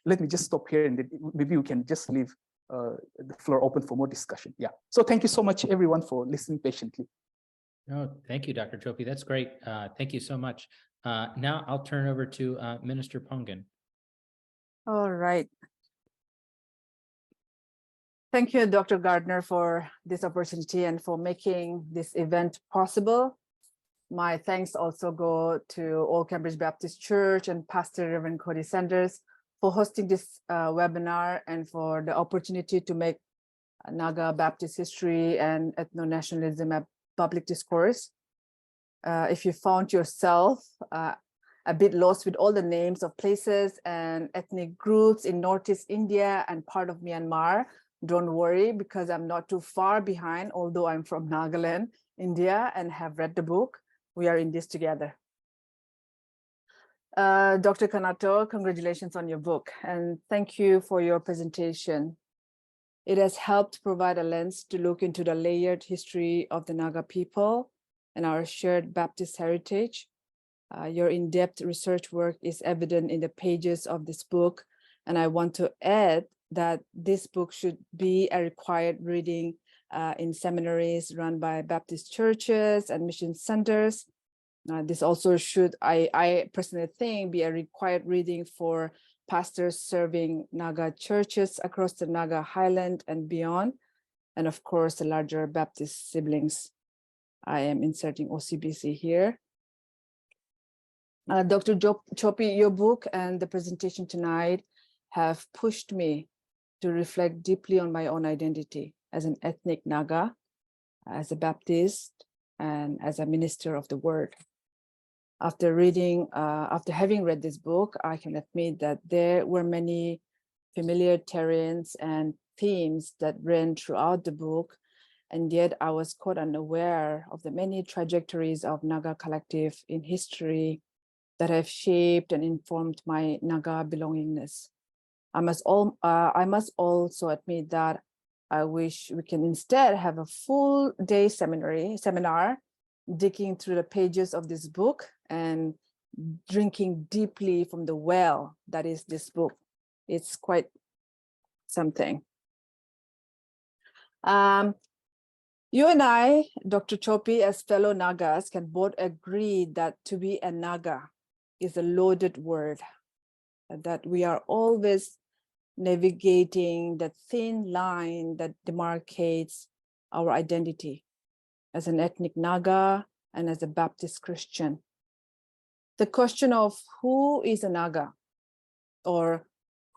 let me just stop here, and then maybe we can just leave the floor open for more discussion. Yeah. So thank you so much, everyone, for listening patiently. No, thank you, Dr. Chophy. That's great. Thank you so much. Now I'll turn over to Minister Pongen. All right. Thank you, Dr. Gardner, for this opportunity and for making this event possible. My thanks also go to Old Cambridge Baptist Church and Pastor Reverend Cody Sanders for hosting this webinar and for the opportunity to make Naga Baptist history and ethno-nationalism a public discourse. If you found yourself a bit lost with all the names of places and ethnic groups in Northeast India and part of Myanmar, don't worry, because I'm not too far behind, although I'm from Nagaland, India, and have read the book. We are in this together. Dr. Kanato, congratulations on your book, and thank you for your presentation. It has helped provide a lens to look into the layered history of the Naga people and our shared Baptist heritage. Your in-depth research work is evident in the pages of this book, and I want to add that this book should be a required reading in seminaries run by Baptist churches and mission centers. This also should, I personally think, be a required reading for pastors serving Naga churches across the Naga Highland and beyond, and of course, the larger Baptist siblings. I am inserting OCBC here. Dr. Chophy, your book and the presentation tonight have pushed me to reflect deeply on my own identity as an ethnic Naga, as a Baptist, and as a minister of the word. After having read this book, I can admit that there were many familiar terrains and themes that ran throughout the book, and yet I was caught unaware of the many trajectories of Naga collective in history that have shaped and informed my Naga belongingness. I must also admit that I wish we can instead have a full day seminar digging through the pages of this book and drinking deeply from the well that is this book. It's quite something. You and I, Dr. Chophy, as fellow Nagas, can both agree that to be a Naga is a loaded word, that we are always navigating that thin line that demarcates our identity as an ethnic Naga and as a Baptist Christian. The question of who is a Naga or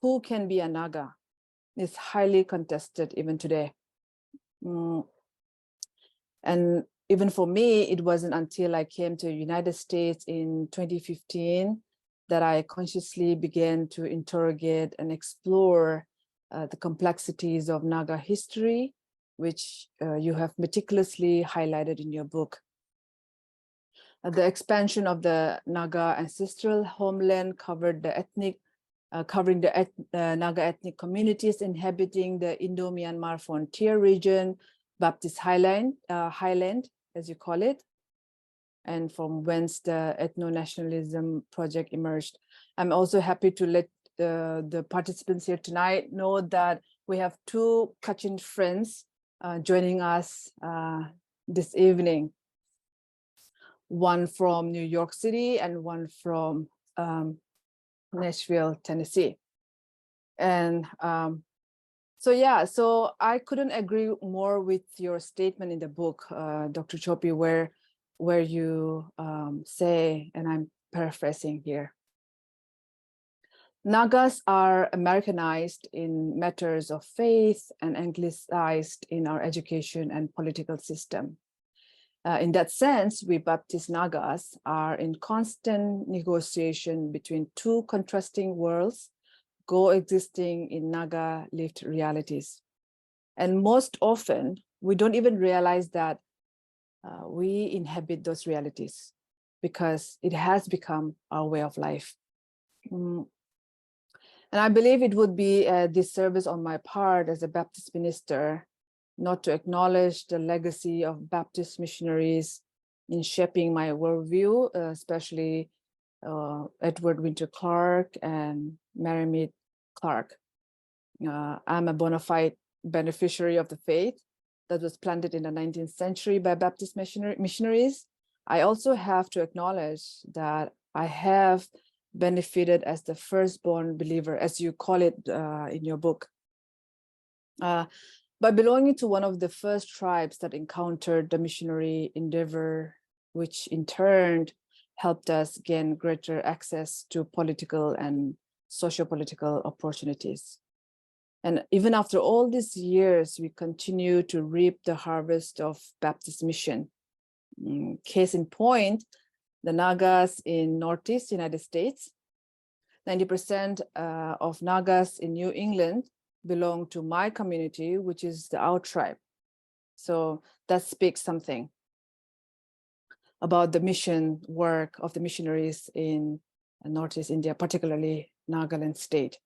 who can be a Naga is highly contested even today. And even for me, it wasn't until I came to the United States in 2015 that I consciously began to interrogate and explore the complexities of Naga history, which you have meticulously highlighted in your book. The expansion of the Naga ancestral homeland covering the Naga ethnic communities inhabiting the Indo-Myanmar frontier region, Baptist Highland, as you call it, and from whence the ethno-nationalism project emerged. I'm also happy to let the participants here tonight know that we have two Kachin friends joining us this evening. One from New York City and one from Nashville, Tennessee. And so I couldn't agree more with your statement in the book, Dr. Chophy, where you say, and I'm paraphrasing here, Nagas are Americanized in matters of faith and Anglicized in our education and political system. In that sense, we Baptist Nagas are in constant negotiation between two contrasting worlds coexisting in Naga lived realities. And most often, we don't even realize that we inhabit those realities because it has become our way of life. And I believe it would be a disservice on my part as a Baptist minister not to acknowledge the legacy of Baptist missionaries in shaping my worldview, especially Edward Winter Clark and Mary Mead Clark. I'm a bona fide beneficiary of the faith that was planted in the 19th century by Baptist missionaries. I also have to acknowledge that I have benefited as the firstborn believer, as you call it in your book. By belonging to one of the first tribes that encountered the missionary endeavor, which in turn helped us gain greater access to political and socio-political opportunities. And even after all these years, we continue to reap the harvest of Baptist mission. Case in point, the Nagas in Northeast United States, 90% of Nagas in New England belong to my community, which is the Out tribe. So that speaks something about the mission work of the missionaries in Northeast India, particularly Nagaland state.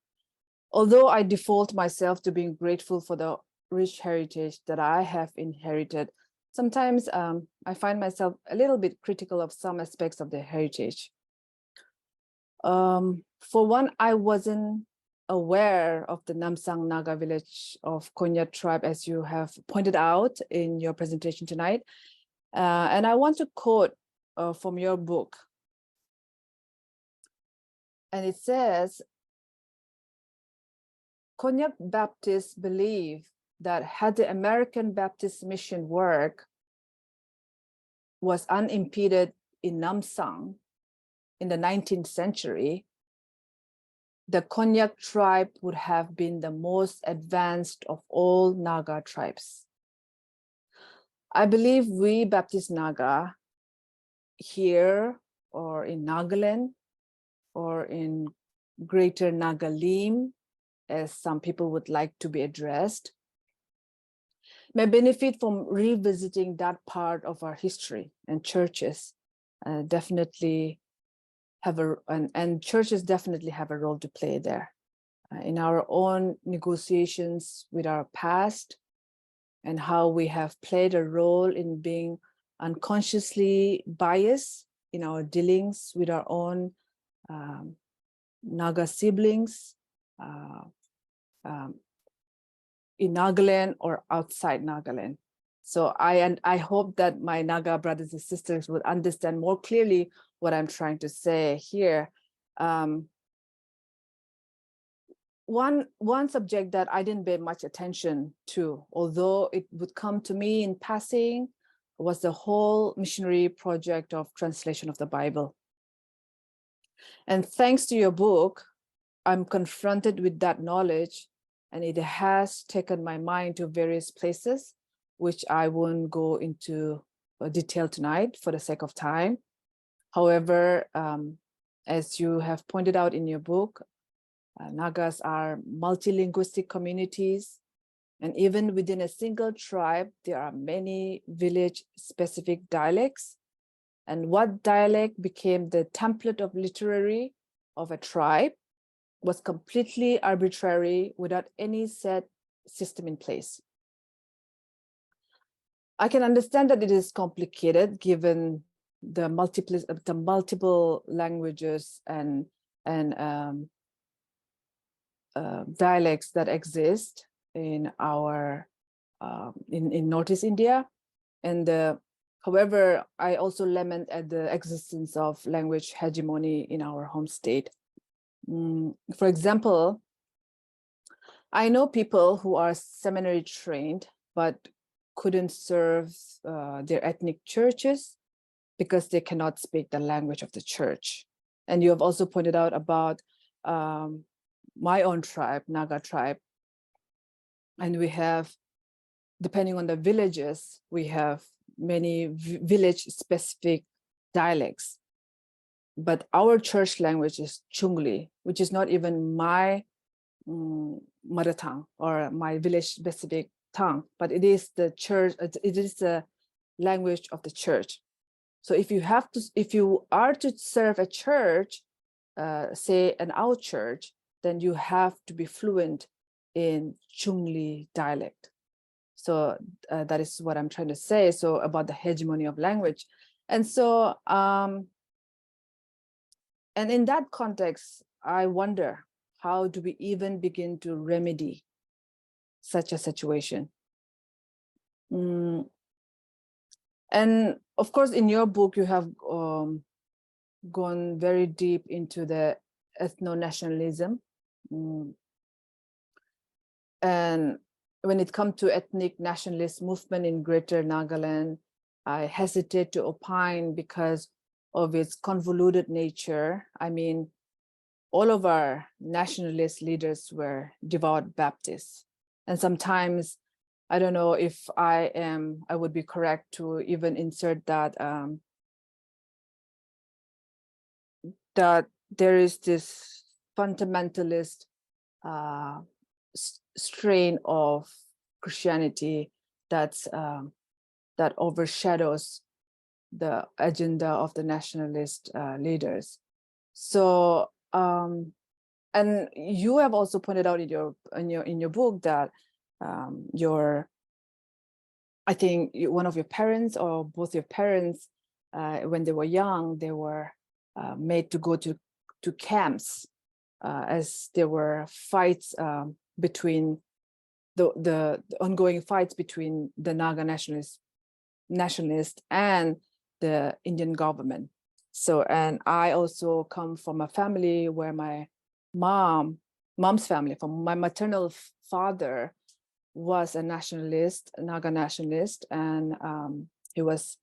Although I default myself to being grateful for the rich heritage that I have inherited, sometimes I find myself a little bit critical of some aspects of the heritage. For one, I wasn't aware of the Namsang Naga village of Konya tribe, as you have pointed out in your presentation tonight. And I want to quote from your book. And it says, Konyak Baptists believe that had the American Baptist mission work was unimpeded in Namsang in the 19th century, the Konyak tribe would have been the most advanced of all Naga tribes. I believe we Baptist Naga here or in Nagaland or in Greater Nagalim, as some people would like to be addressed, may benefit from revisiting that part of our history, and churches definitely have and churches definitely have a role to play there in our own negotiations with our past, and how we have played a role in being unconsciously biased in our dealings with our own Naga siblings in Nagaland or outside Nagaland. So I hope that my Naga brothers and sisters would understand more clearly what I'm trying to say here. One subject that I didn't pay much attention to, although it would come to me in passing, was the whole missionary project of translation of the Bible. And thanks to your book, I'm confronted with that knowledge, and it has taken my mind to various places, which I won't go into detail tonight for the sake of time. However, as you have pointed out in your book, Nagas are multilinguistic communities, and even within a single tribe, there are many village-specific dialects. And what dialect became the template of literary of a tribe was completely arbitrary without any set system in place. I can understand that it is complicated given the multiple languages and dialects that exist in our in Northeast India, and however, I also lament at the existence of language hegemony in our home state. For example, I know people who are seminary trained but couldn't serve their ethnic churches because they cannot speak the language of the church. And you have also pointed out about my own tribe, Naga tribe. And we have, depending on the villages, we have many village-specific dialects. But our church language is Chungli, which is not even my mother tongue or my village-specific tongue, but it is the church, it is the language of the church. So if you are to serve a church, say an out church, then you have to be fluent in Chungli dialect. So that is what I'm trying to say. So about the hegemony of language. And so, and in that context, I wonder, how do we even begin to remedy such a situation? And of course, in your book, you have gone very deep into the ethno-nationalism. And when it comes to ethnic nationalist movement in Greater Nagaland, I hesitate to opine because of its convoluted nature. I mean, all of our nationalist leaders were devout Baptists. And sometimes, I don't know if I would be correct to even insert that, that there is this fundamentalist strain of Christianity that's that overshadows the agenda of the nationalist leaders. So, and you have also pointed out in your book that I think one of your parents or both your parents, when they were young, they were made to go to camps as there were fights between the ongoing fights between the Naga nationalists and the Indian government. So, and I also come from a family where my mom's family, from my maternal father, was a nationalist, Naga nationalist, and he was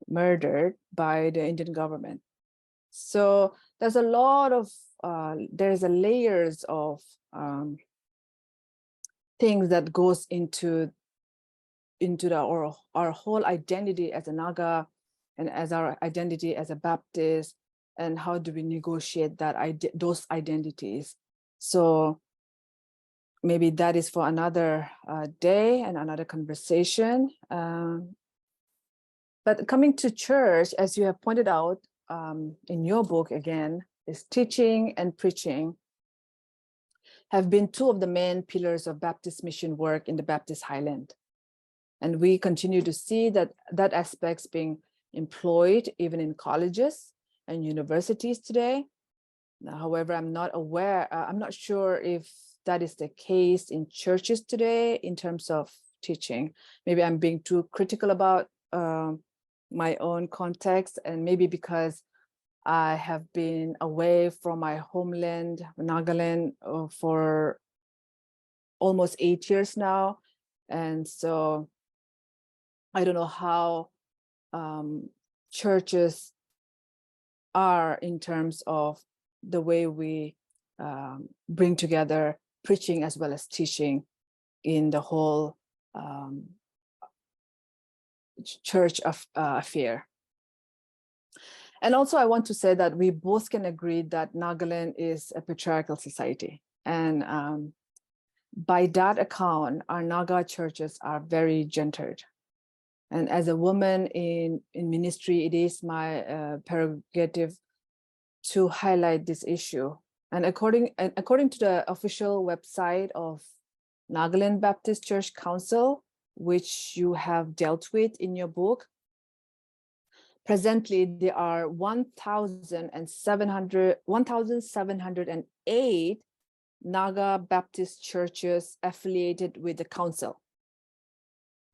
murdered by the Indian government. So there's a lot of there's a layers of things that goes into our whole identity as a Naga and as our identity as a Baptist, and how do we negotiate that those identities. So maybe that is for another day and another conversation. But coming to church, as you have pointed out in your book again, is teaching and preaching have been two of the main pillars of Baptist mission work in the Baptist Highland. And we continue to see that aspects being employed even in colleges and universities today. Now, however, I'm not sure if that is the case in churches today in terms of teaching. Maybe I'm being too critical about my own context, and maybe because I have been away from my homeland, Nagaland, for almost 8 years now. And so I don't know how churches are in terms of the way we bring together preaching as well as teaching in the whole church affair. And also I want to say that we both can agree that Nagaland is a patriarchal society. And by that account, our Naga churches are very gendered. And as a woman in ministry, it is my prerogative to highlight this issue. And according to the official website of Nagaland Baptist Church Council, which you have dealt with in your book, presently there are 1,708 Naga Baptist churches affiliated with the council.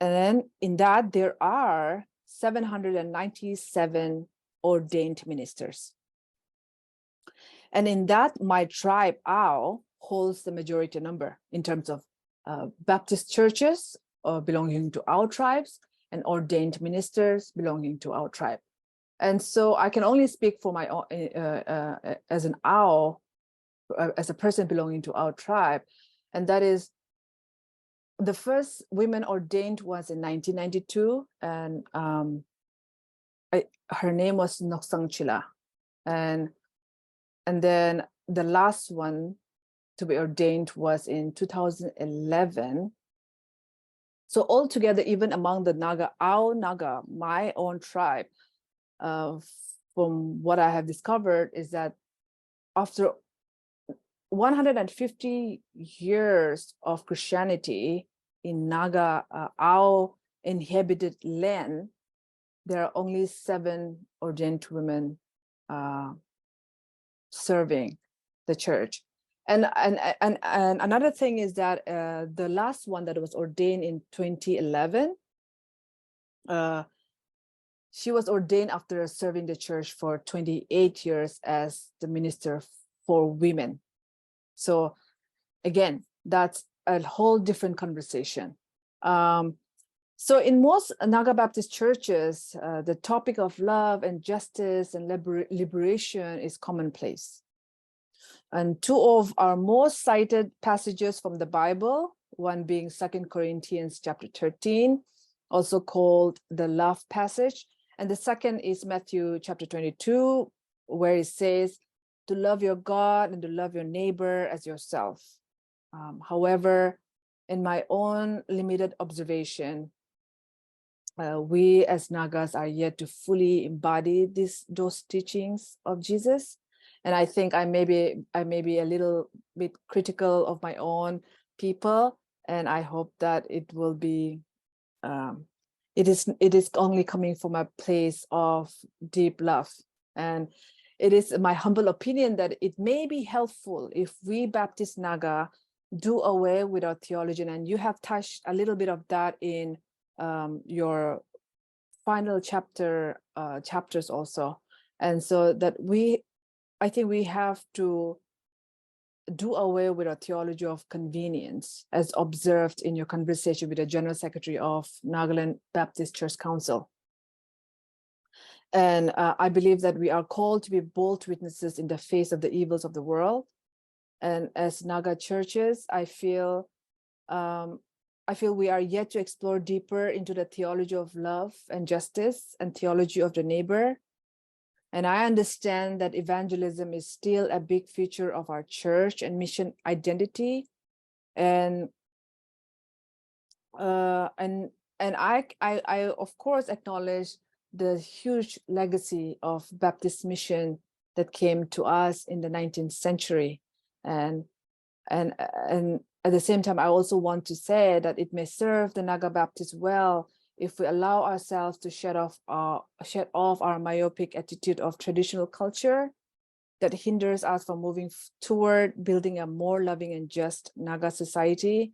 And then in that, there are 797 ordained ministers. And in that, my tribe, Ao, holds the majority number in terms of Baptist churches belonging to our tribes and ordained ministers belonging to our tribe. And so I can only speak for my own, as an Ao, as a person belonging to our tribe. And that is, the first women ordained was in 1992, and her name was Noksang Chila. And then the last one to be ordained was in 2011. So altogether, even among the Naga, our Naga, my own tribe, from what I have discovered is that after 150 years of Christianity in Naga, our inhabited land, there are only 7 ordained women serving the church. And another thing is that the last one that was ordained in 2011, she was ordained after serving the church for 28 years as the minister for women. So again, that's a whole different conversation. So in most Naga Baptist churches, the topic of love and justice and liberation is commonplace. And 2 of our most cited passages from the Bible, one being 2 Corinthians chapter 13, also called the love passage. And the second is Matthew chapter 22, where it says to love your God and to love your neighbor as yourself. However, in my own limited observation, we as Nagas are yet to fully embody those teachings of Jesus. And I think I may be a little bit critical of my own people, and I hope that it will be it is only coming from a place of deep love. And it is my humble opinion that it may be helpful if we Baptist Naga do away with our theology, and you have touched a little bit of that in your final chapters also. And so that I think we have to do away with a theology of convenience, as observed in your conversation with the General Secretary of Nagaland Baptist Church Council. And I believe that we are called to be bold witnesses in the face of the evils of the world. And as Naga churches, I feel we are yet to explore deeper into the theology of love and justice and theology of the neighbor. And I understand that evangelism is still a big feature of our church and mission identity. And I of course acknowledge the huge legacy of Baptist mission that came to us in the 19th century. And at the same time, I also want to say that it may serve the Naga Baptists well if we allow ourselves to shed off our myopic attitude of traditional culture that hinders us from moving toward building a more loving and just Naga society,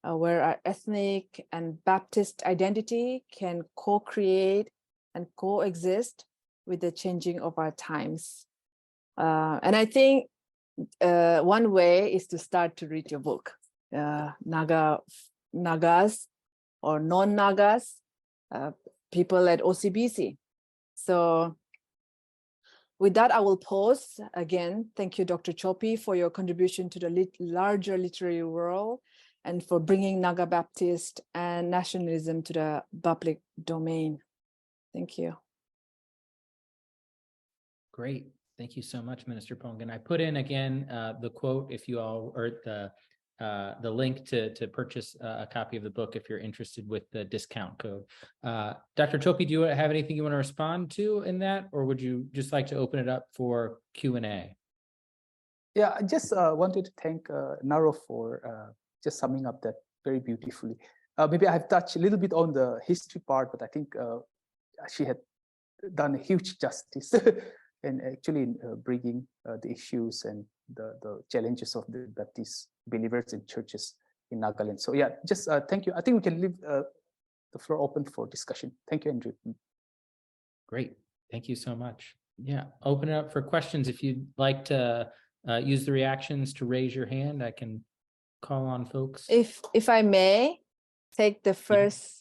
where our ethnic and Baptist identity can co-create and coexist with the changing of our times. And I think one way is to start to read your book, Nagas or non-Nagas, people at OCBC. So with that, I will pause again. Thank you, Dr. Chophy, for your contribution to the larger literary world and for bringing Naga Baptist and nationalism to the public domain. Thank you. Great. Thank you so much, Minister Pongen. I put in again the quote, if you all, or the link to purchase a copy of the book if you're interested with the discount code. Dr. Chophy, do you have anything you want to respond to in that, or would you just like to open it up for Q&A? Yeah, I just wanted to thank Naro for just summing up that very beautifully. Maybe I've touched a little bit on the history part, but I think she had done a huge justice and actually bringing the issues and the challenges of the Baptist believers and churches in Nagaland. So yeah, just thank you. I think we can leave the floor open for discussion. Thank you, Andrew. Great. Thank you so much. Yeah, open it up for questions. If you'd like to use the reactions to raise your hand, I can call on folks. If I may take the first.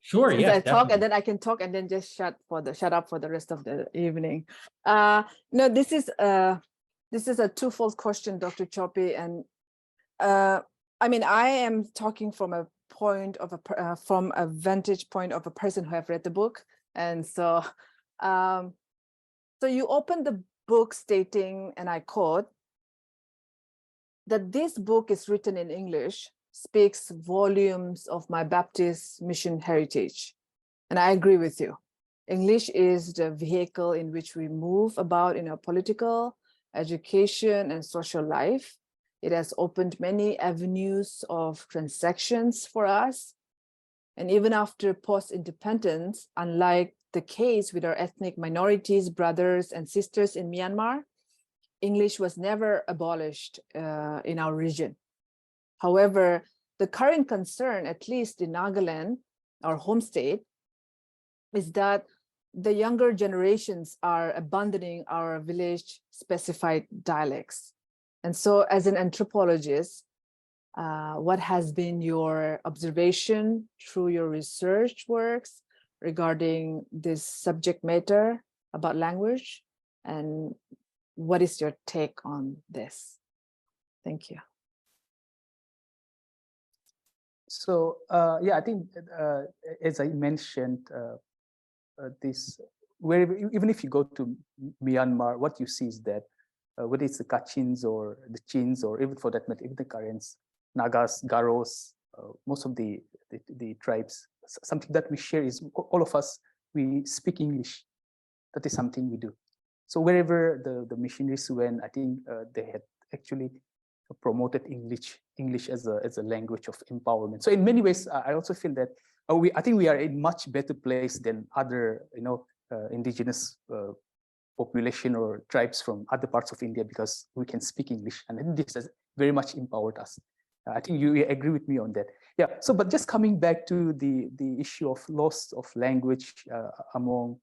Sure, yeah. I talk and then I can talk and then just shut up for the rest of the evening. No, this is a twofold question, Dr. Chophy, and I mean, I am talking from a vantage point of a person who have read the book, and so you open the book stating, and I quote, that this book is written in English, speaks volumes of my Baptist mission heritage. And I agree with you. English is the vehicle in which we move about in our political, education, and social life. It has opened many avenues of transactions for us. And even after post-independence, unlike the case with our ethnic minorities, brothers and sisters in Myanmar, English was never abolished in our region. However, the current concern, at least in Nagaland, our home state, is that the younger generations are abandoning our village-specified dialects. And so as an anthropologist, what has been your observation through your research works regarding this subject matter about language? And what is your take on this? Thank you. So yeah, I think as I mentioned, even if you go to Myanmar, what you see is that whether it's the Kachins or the Chins, or even for that matter, even the Karens, Nagas, Garos, most of the tribes, something that we share is all of us, we speak English. That is something we do. So wherever the missionaries went, I think they had actually promoted English as a language of empowerment. So in many ways, I also feel that I think we are in much better place than other indigenous population or tribes from other parts of India because we can speak English, and this has very much empowered us. I think you agree with me on that. Yeah. So, but just coming back to the issue of loss of language among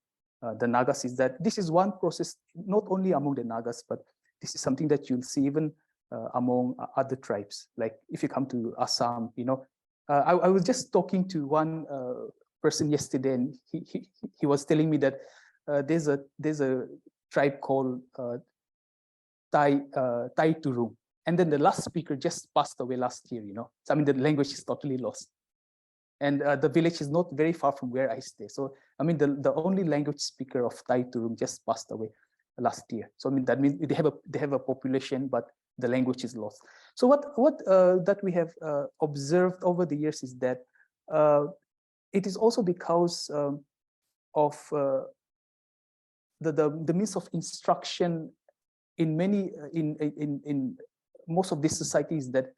the Nagas, is that this is one process not only among the Nagas, but this is something that you'll see even among other tribes. Like if you come to Assam, I was just talking to one person yesterday, and he was telling me that there's a tribe called Tai Turung, and then the last speaker just passed away last year. So I mean the language is totally lost, and the village is not very far from where I stay. So I mean the only language speaker of Tai Turung just passed away last year. So I mean that means they have a population, but the language is lost. So what that we have observed over the years is that it is also because of the means of instruction in many in most of these societies that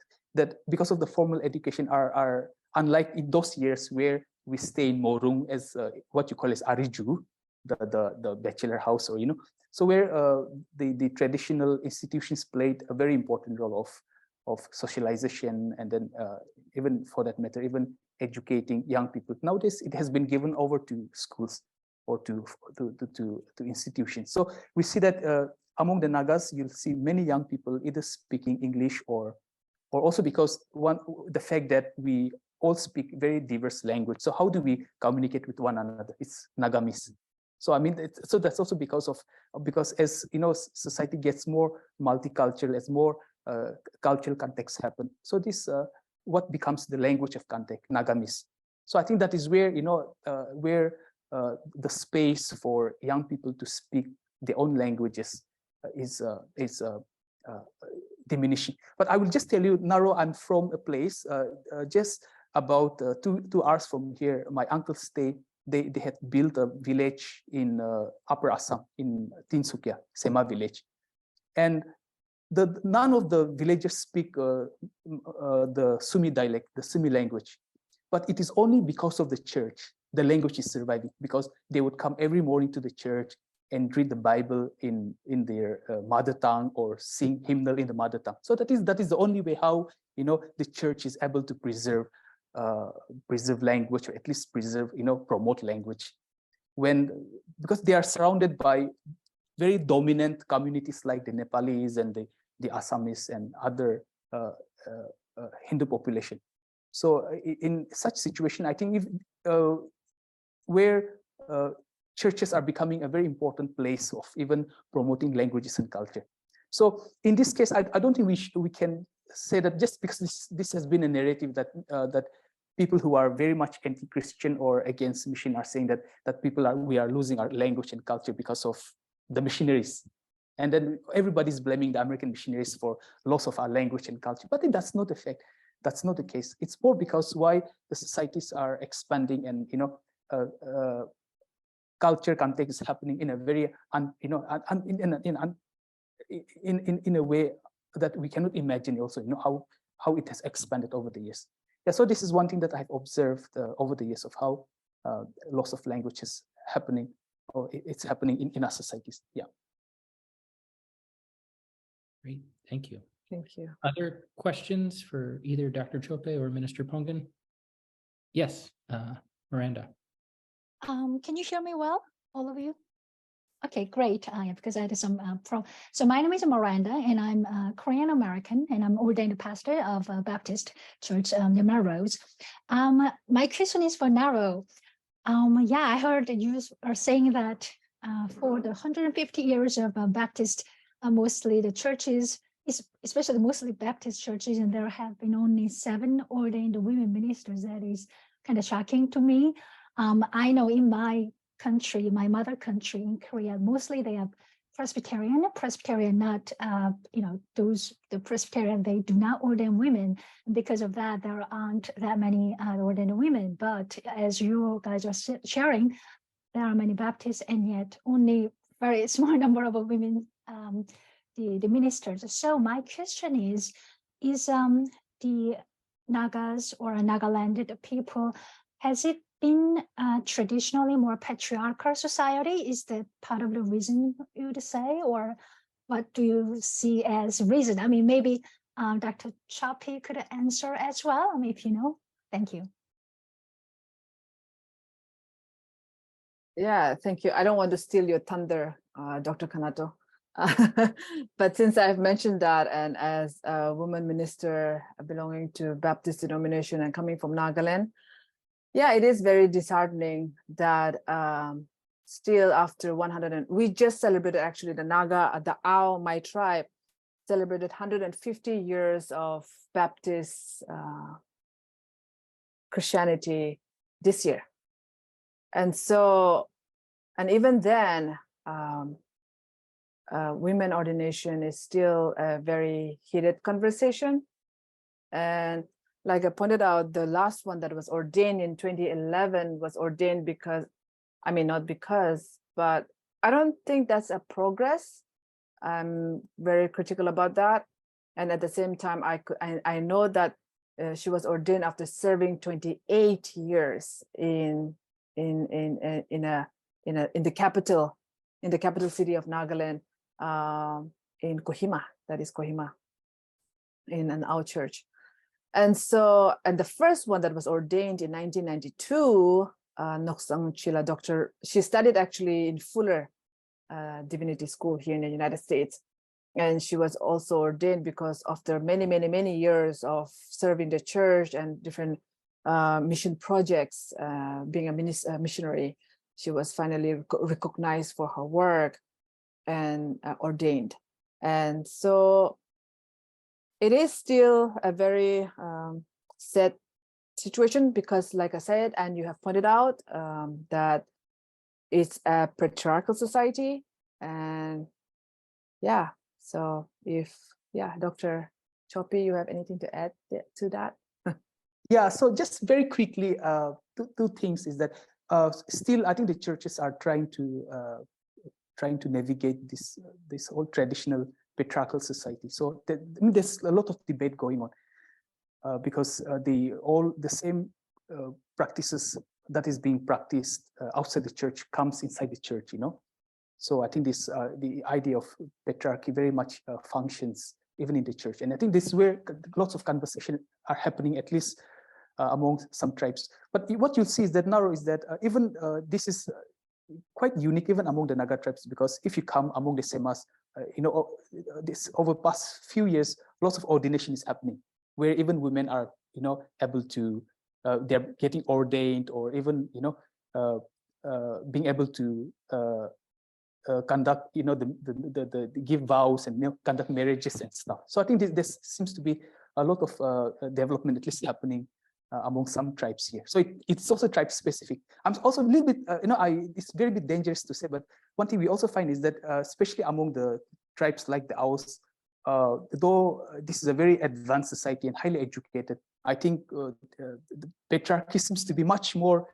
because of the formal education are unlike in those years where we stay in Morung as what you call as Ariju, the bachelor house, or so where the traditional institutions played a very important role of socialization, and then even for that matter, even educating young people. Nowadays, it has been given over to schools or to institutions. So we see that among the Nagas, you'll see many young people either speaking English or also because the fact that we all speak very diverse language. So how do we communicate with one another? It's Nagamis. So I mean, so that's also because as society gets more multicultural, as more cultural contexts happen. So this what becomes the language of contact, Nagamis. So I think that is where where the space for young people to speak their own languages is diminishing. But I will just tell you, Naro, I'm from a place just about 2 hours from here. My uncle stayed. They had built a village in Upper Assam in Tinsukia, Sema village, and none of the villagers speak the Sumi dialect, the Sumi language, but it is only because of the church the language is surviving, because they would come every morning to the church and read the Bible in their mother tongue or sing hymnal in the mother tongue. So that is the only way how the church is able to preserve language, or at least promote language, because they are surrounded by very dominant communities like the Nepalis and the Assamese and other Hindu population. So in such situation, I think where churches are becoming a very important place of even promoting languages and culture. So in this case, I don't think we can say that just because this has been a narrative that people who are very much anti-Christian or against mission are saying that we are losing our language and culture because of the missionaries, and then everybody's blaming the American missionaries for loss of our language and culture. But that's not the fact. That's not the case. It's more because why the societies are expanding, and culture context is happening in a very in a way that we cannot imagine. Also, how it has expanded over the years. Yeah, so this is one thing that I've observed over the years of how loss of language is happening, or it's happening in our societies. Yeah. Great, thank you. Thank you. Other questions for either Dr. Chophy or Minister Pongen? Yes, Miranda. Can you hear me well, all of you? Okay, great. Because I had some so my name is Miranda, and I'm a Korean American, and I'm ordained pastor of Baptist Church near Melrose. My question is for Naro. Yeah, I heard that you are saying that for the 150 years of Baptist, mostly the churches, especially mostly Baptist churches, and there have been only 7 ordained women ministers. That is kind of shocking to me. I know in my country, my mother country in Korea, mostly they have Presbyterian, not, the Presbyterian, they do not ordain women. And because of that, there aren't that many ordained women. But as you guys are sharing, there are many Baptists, and yet only very small number of women, the ministers. So my question is the Nagas or Nagaland people, has it been traditionally more patriarchal society? Is that part of the reason you would say, or what do you see as reason? I mean, maybe Dr. Chophy could answer as well, if you know. Thank you. Yeah, thank you. I don't want to steal your thunder, Dr. Kanato. But since I've mentioned that, and as a woman minister belonging to Baptist denomination and coming from Nagaland, yeah, it is very disheartening that still after 100, we just celebrated actually the Ao, my tribe, celebrated 150 years of Baptist Christianity this year. And so, and even then, women ordination is still a very heated conversation. And like I pointed out, the last one that was ordained in 2011 was ordained because, I mean, not because, but I don't think that's a progress. I'm very critical about that. And at the same time, I know that she was ordained after serving 28 years in the capital city of Nagaland, in Kohima, that is Kohima, in an Ao church. And so, and the first one that was ordained in 1992, Noksang Chila doctor, she studied actually in Fuller Divinity School here in the United States. And she was also ordained because after many years of serving the church and different mission projects, being a missionary, she was finally recognized for her work and ordained. And so it is still a very sad situation because, like I said, and you have pointed out, that it's a patriarchal society. And yeah, so Dr. Chophy, you have anything to add to that? Yeah, so just very quickly, two things is that still I think the churches are trying to navigate this whole traditional patriarchal society. So there's a lot of debate going on because the same practices that is being practiced outside the church comes inside the church, you know. So I think this the idea of patriarchy very much functions even in the church, and I think this is where lots of conversation are happening, at least among some tribes. But what you'll see is that Naro is that even this is quite unique even among the Naga tribes, because if you come among the Semas, this over past few years, lots of ordination is happening, where even women are able to they're getting ordained, or even being able to conduct the give vows and conduct marriages and stuff. So I think this seems to be a lot of development at least happening among some tribes here. So it's also tribe specific. I'm also a little bit it's very bit dangerous to say, but one thing we also find is that especially among the tribes like the Aos, though this is a very advanced society and highly educated, I think the patriarchy seems to be much more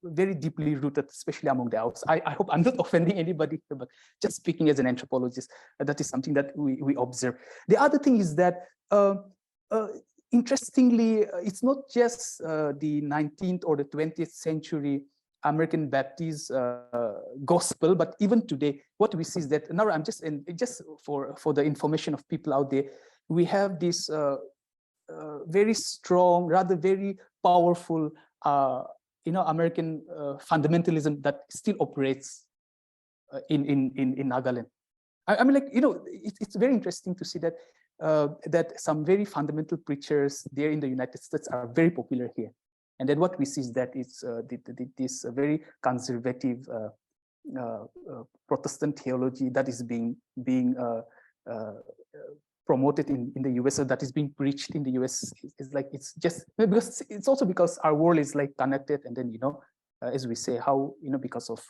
very deeply rooted, especially among the Aos. I hope I'm not offending anybody here, but just speaking as an anthropologist, that is something that we observe. The other thing is that interestingly, it's not just the 19th or the 20th century American Baptist gospel, but even today, what we see is that now I'm just for the information of people out there, we have this very strong, rather very powerful, American fundamentalism that still operates in Nagaland. I mean, it's very interesting to see that that some very fundamental preachers there in the United States are very popular here. And then what we see is that it's this very conservative Protestant theology that is being promoted in the US, or that is being preached in the US. It's just because it's also because our world is like connected, and then as we say, how because of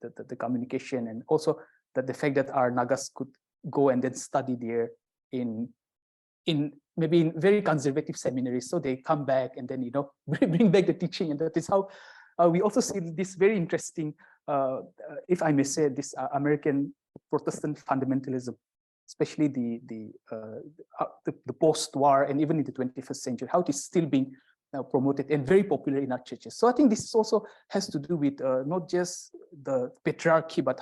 the communication, and also that the fact that our Nagas could go and then study there in maybe in very conservative seminaries, so they come back and then bring back the teaching, and that is how we also see this very interesting, if I may say, this American Protestant fundamentalism, especially the post-war and even in the 21st century, how it is still being promoted and very popular in our churches. So I think this also has to do with not just the patriarchy, but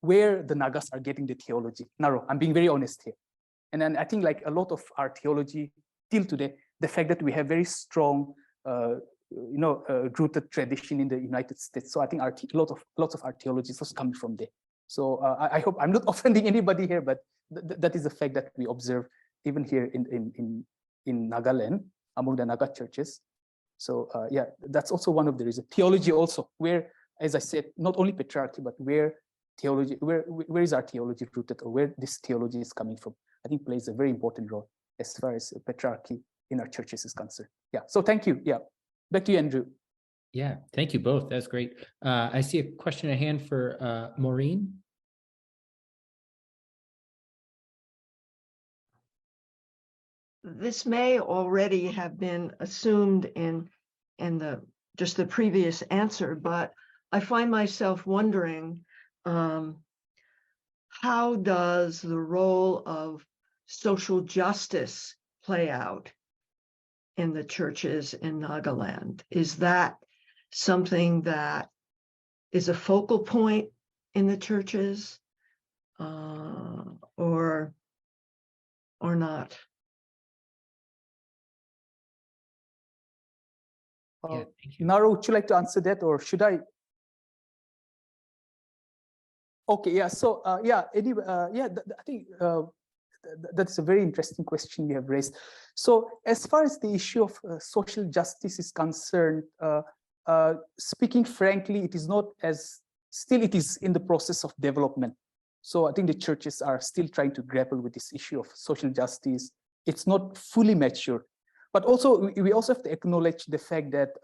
where the Nagas are getting the theology. Naro, I'm being very honest here. And then I think like a lot of our theology till today, the fact that we have very strong, rooted tradition in the United States. So I think lots of our theology is also coming from there. So I hope I'm not offending anybody here, but that is the fact that we observe even here in Nagaland among the Naga churches. So yeah, that's also one of the reasons. Theology also, where, as I said, not only patriarchy, but where is our theology rooted, or where this theology is coming from, I think plays a very important role as far as patriarchy in our churches is concerned. Yeah, so thank you. Yeah, back to you, Andrew. Yeah, thank you both. That's great. I see a question at hand for Maureen. This may already have been assumed in just the previous answer, but I find myself wondering, how does the role of social justice play out in the churches in Nagaland? Is that something that is a focal point in the churches, or not? Yeah, thank you. Naro, would you like to answer that, or should I? Okay, yeah. So yeah, anyway, yeah, I think that's a very interesting question you have raised. So as far as the issue of social justice is concerned, speaking frankly, it is not still it is in the process of development. So I think the churches are still trying to grapple with this issue of social justice. It's not fully mature. But also, we also have to acknowledge the fact that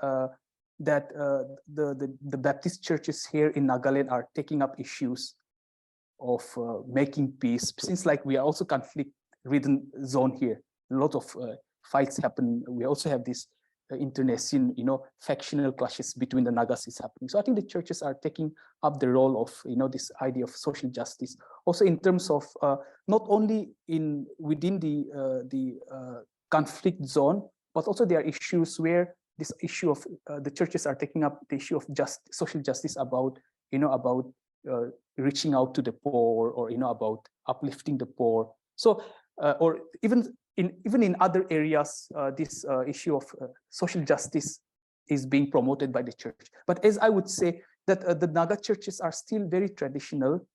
the Baptist churches here in Nagaland are taking up issues of making peace. Since like we are also conflict-ridden zone here, a lot of fights happen. We also have this internecine, factional clashes between the Nagas is happening. So I think the churches are taking up the role of, this idea of social justice. Also in terms of not only within the conflict zone, but also there are issues where this issue of the churches are taking up the issue of social justice about reaching out to the poor, or about uplifting the poor. So or even in other areas, this issue of social justice is being promoted by the church. But as I would say that the Naga churches are still very traditional.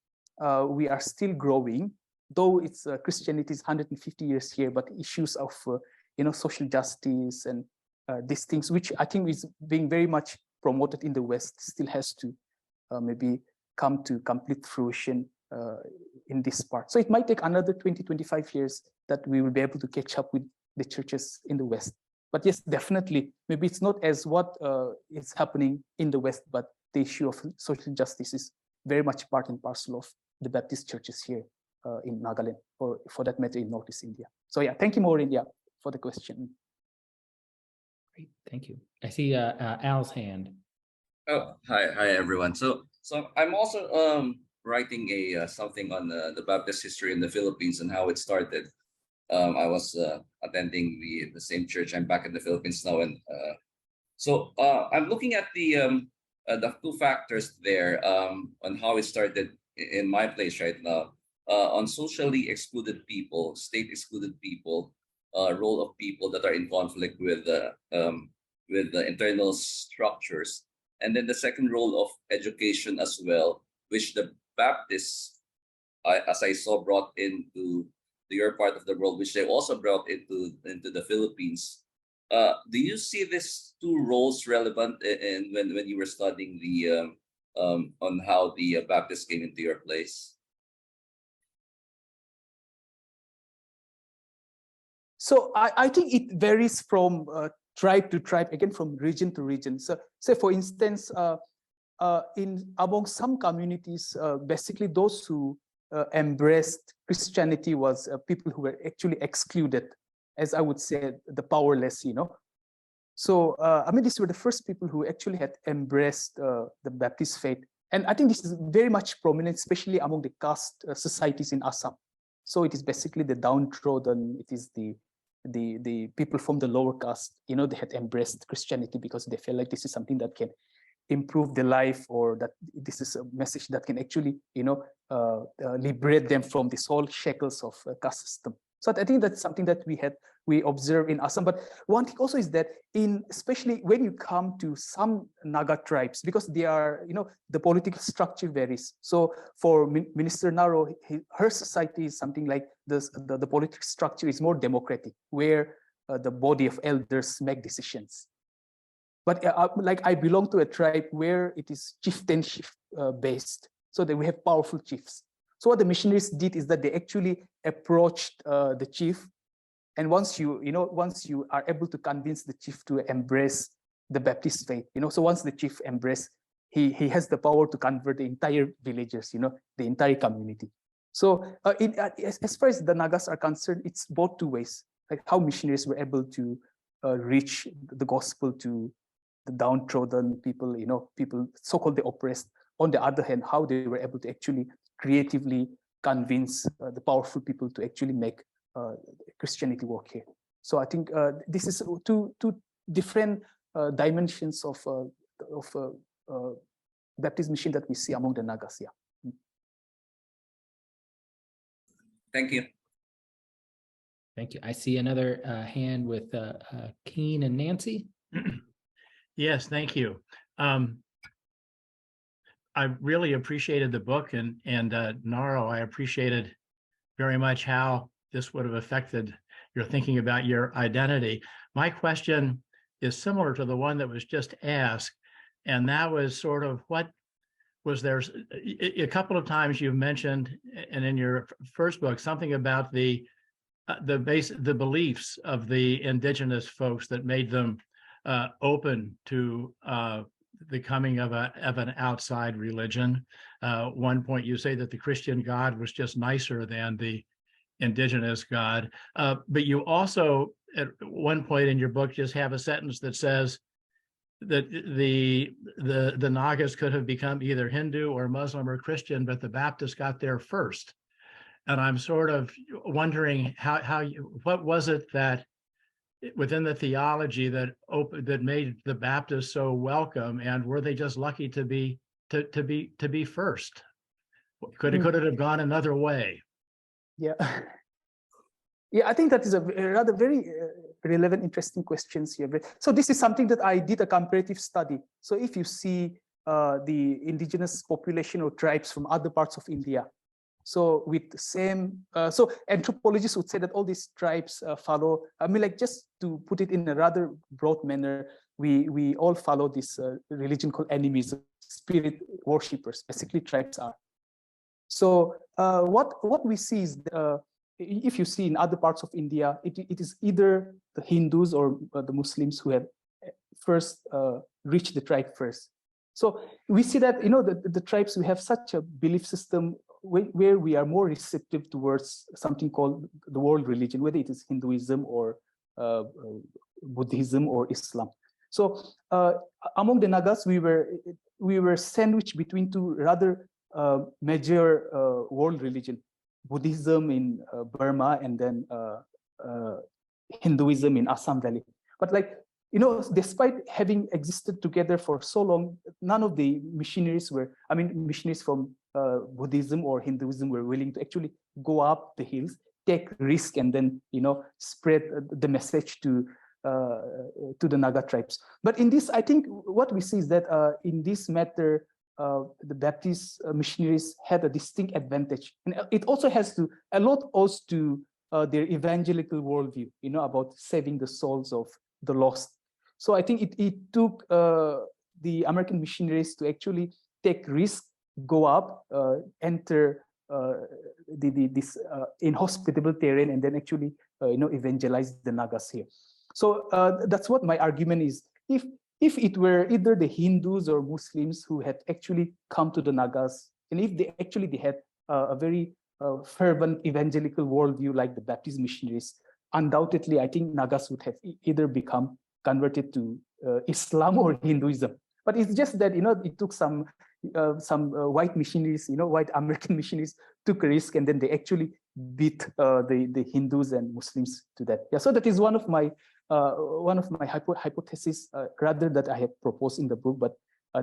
We are still growing, though it's Christianity is 150 years here, but issues of social justice and these things, which I think is being very much promoted in the West, still has to maybe come to complete fruition in this part. So it might take another 20-25 years that we will be able to catch up with the churches in the West. But yes, definitely, maybe it's not as what is happening in the West, but the issue of social justice is very much part and parcel of the Baptist churches here in Nagaland, or for that matter in Northeast India. So yeah, thank you, Maureen, for the question. Great, thank you. I see Al's hand. Oh, hi everyone. So I'm also writing something on the Baptist history in the Philippines and how it started. I was attending the same church. I'm back in the Philippines now, and so I'm looking at the two factors there on how it started in my place right now. On socially excluded people, state excluded people, role of people that are in conflict with the internal structures. And then the second role of education as well, which the Baptists, as I saw, brought into your part of the world, which they also brought into the Philippines. Do you see these two roles relevant in when you were studying the on how the Baptists came into your place? So I think it varies from tribe to tribe, again from region to region. So say for instance, among some communities, basically those who embraced Christianity was people who were actually excluded, as I would say, the powerless, So I mean, these were the first people who actually had embraced the Baptist faith. And I think this is very much prominent, especially among the caste societies in Assam. So it is basically the downtrodden, it is the the people from the lower caste, you know, they had embraced Christianity because they felt like this is something that can improve their life, or that this is a message that can actually, you know, liberate them from this whole shackles of caste system. So I think that's something that we observe in Assam. But one thing also is that especially when you come to some Naga tribes, because they are, you know, the political structure varies. So for Minister Naro, her society is something like this, the political structure is more democratic, where the body of elders make decisions. But like I belong to a tribe where it is chieftainship based, so that we have powerful chiefs. So what the missionaries did is that they actually approached the chief, and once you are able to convince the chief to embrace the Baptist faith, you know, so once the chief embraces, he has the power to convert the entire villagers, you know, the entire community. So as far as the Nagas are concerned, it's both two ways, like how missionaries were able to reach the gospel to the downtrodden people, you know, people so-called the oppressed. On the other hand, how they were able to actually creatively convince the powerful people to actually make Christianity work here. So I think this is two different dimensions of Baptist mission that we see among the Nagas. Yeah. Thank you. Thank you. I see another hand with Keen and Nancy. Yes, thank you. I really appreciated the book, and Naro, I appreciated very much how this would have affected your thinking about your identity. My question is similar to the one that was just asked, and that was sort of what was there. A couple of times you've mentioned, and in your first book, something about the beliefs of the indigenous folks that made them open to the coming of an outside religion. One point you say that the Christian God was just nicer than the indigenous God, but you also at one point in your book just have a sentence that says that the Nagas could have become either Hindu or Muslim or Christian, but the Baptists got there first. And I'm sort of wondering what was it that within the theology that made the Baptists so welcome, and were they just lucky to be first? Could it have gone another way? Yeah, yeah, I think that is a rather very relevant, interesting questions here. So this is something that I did a comparative study. So if you see the indigenous population or tribes from other parts of India, so with the same, so anthropologists would say that all these tribes follow, I mean, like, just to put it in a rather broad manner, we all follow this religion called animism, spirit worshippers, basically tribes are. So what we see is, if you see in other parts of India, it is either the Hindus or the Muslims who have first reached the tribe first. So we see that, you know, the tribes, we have such a belief system where we are more receptive towards something called the world religion, whether it is Hinduism or Buddhism or Islam. So among the Nagas, we were sandwiched between two rather major world religion, Buddhism in Burma, and then Hinduism in Assam Valley. But, like, you know, despite having existed together for so long, none of the missionaries missionaries from Buddhism or Hinduism were willing to actually go up the hills, take risk, and then, you know, spread the message to the Naga tribes. But in this, I think what we see is that in this matter, the Baptist missionaries had a distinct advantage, and it also has to a lot owes to their evangelical worldview, you know, about saving the souls of the lost. So I think it took the American missionaries to actually take risk, go up, enter this inhospitable terrain, and then actually you know, evangelize the Nagas here. So that's what my argument is. If it were either the Hindus or Muslims who had actually come to the Nagas, and if they had a very fervent evangelical worldview like the Baptist missionaries, undoubtedly, I think Nagas would have either become converted to Islam or Hinduism. But it's just that, you know, it took some white missionaries, you know, white American missionaries took a risk, and then they actually beat the Hindus and Muslims to that. Yeah, so that is one of my hypotheses, rather that I have proposed in the book, but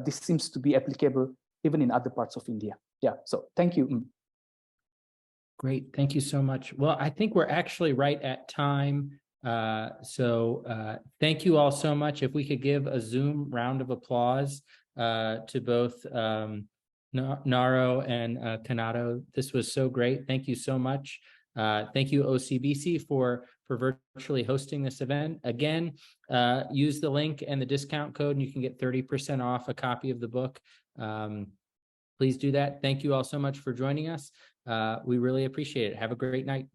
this seems to be applicable even in other parts of India. Yeah, so thank you. Great, thank you so much. Well, I think we're actually right at time. Thank you all so much. If we could give a Zoom round of applause to both Naro and Kanato. This was so great. Thank you so much. Thank you, OCBC, for virtually hosting this event. Again, use the link and the discount code, and you can get 30% off a copy of the book. Please do that. Thank you all so much for joining us. We really appreciate it. Have a great night.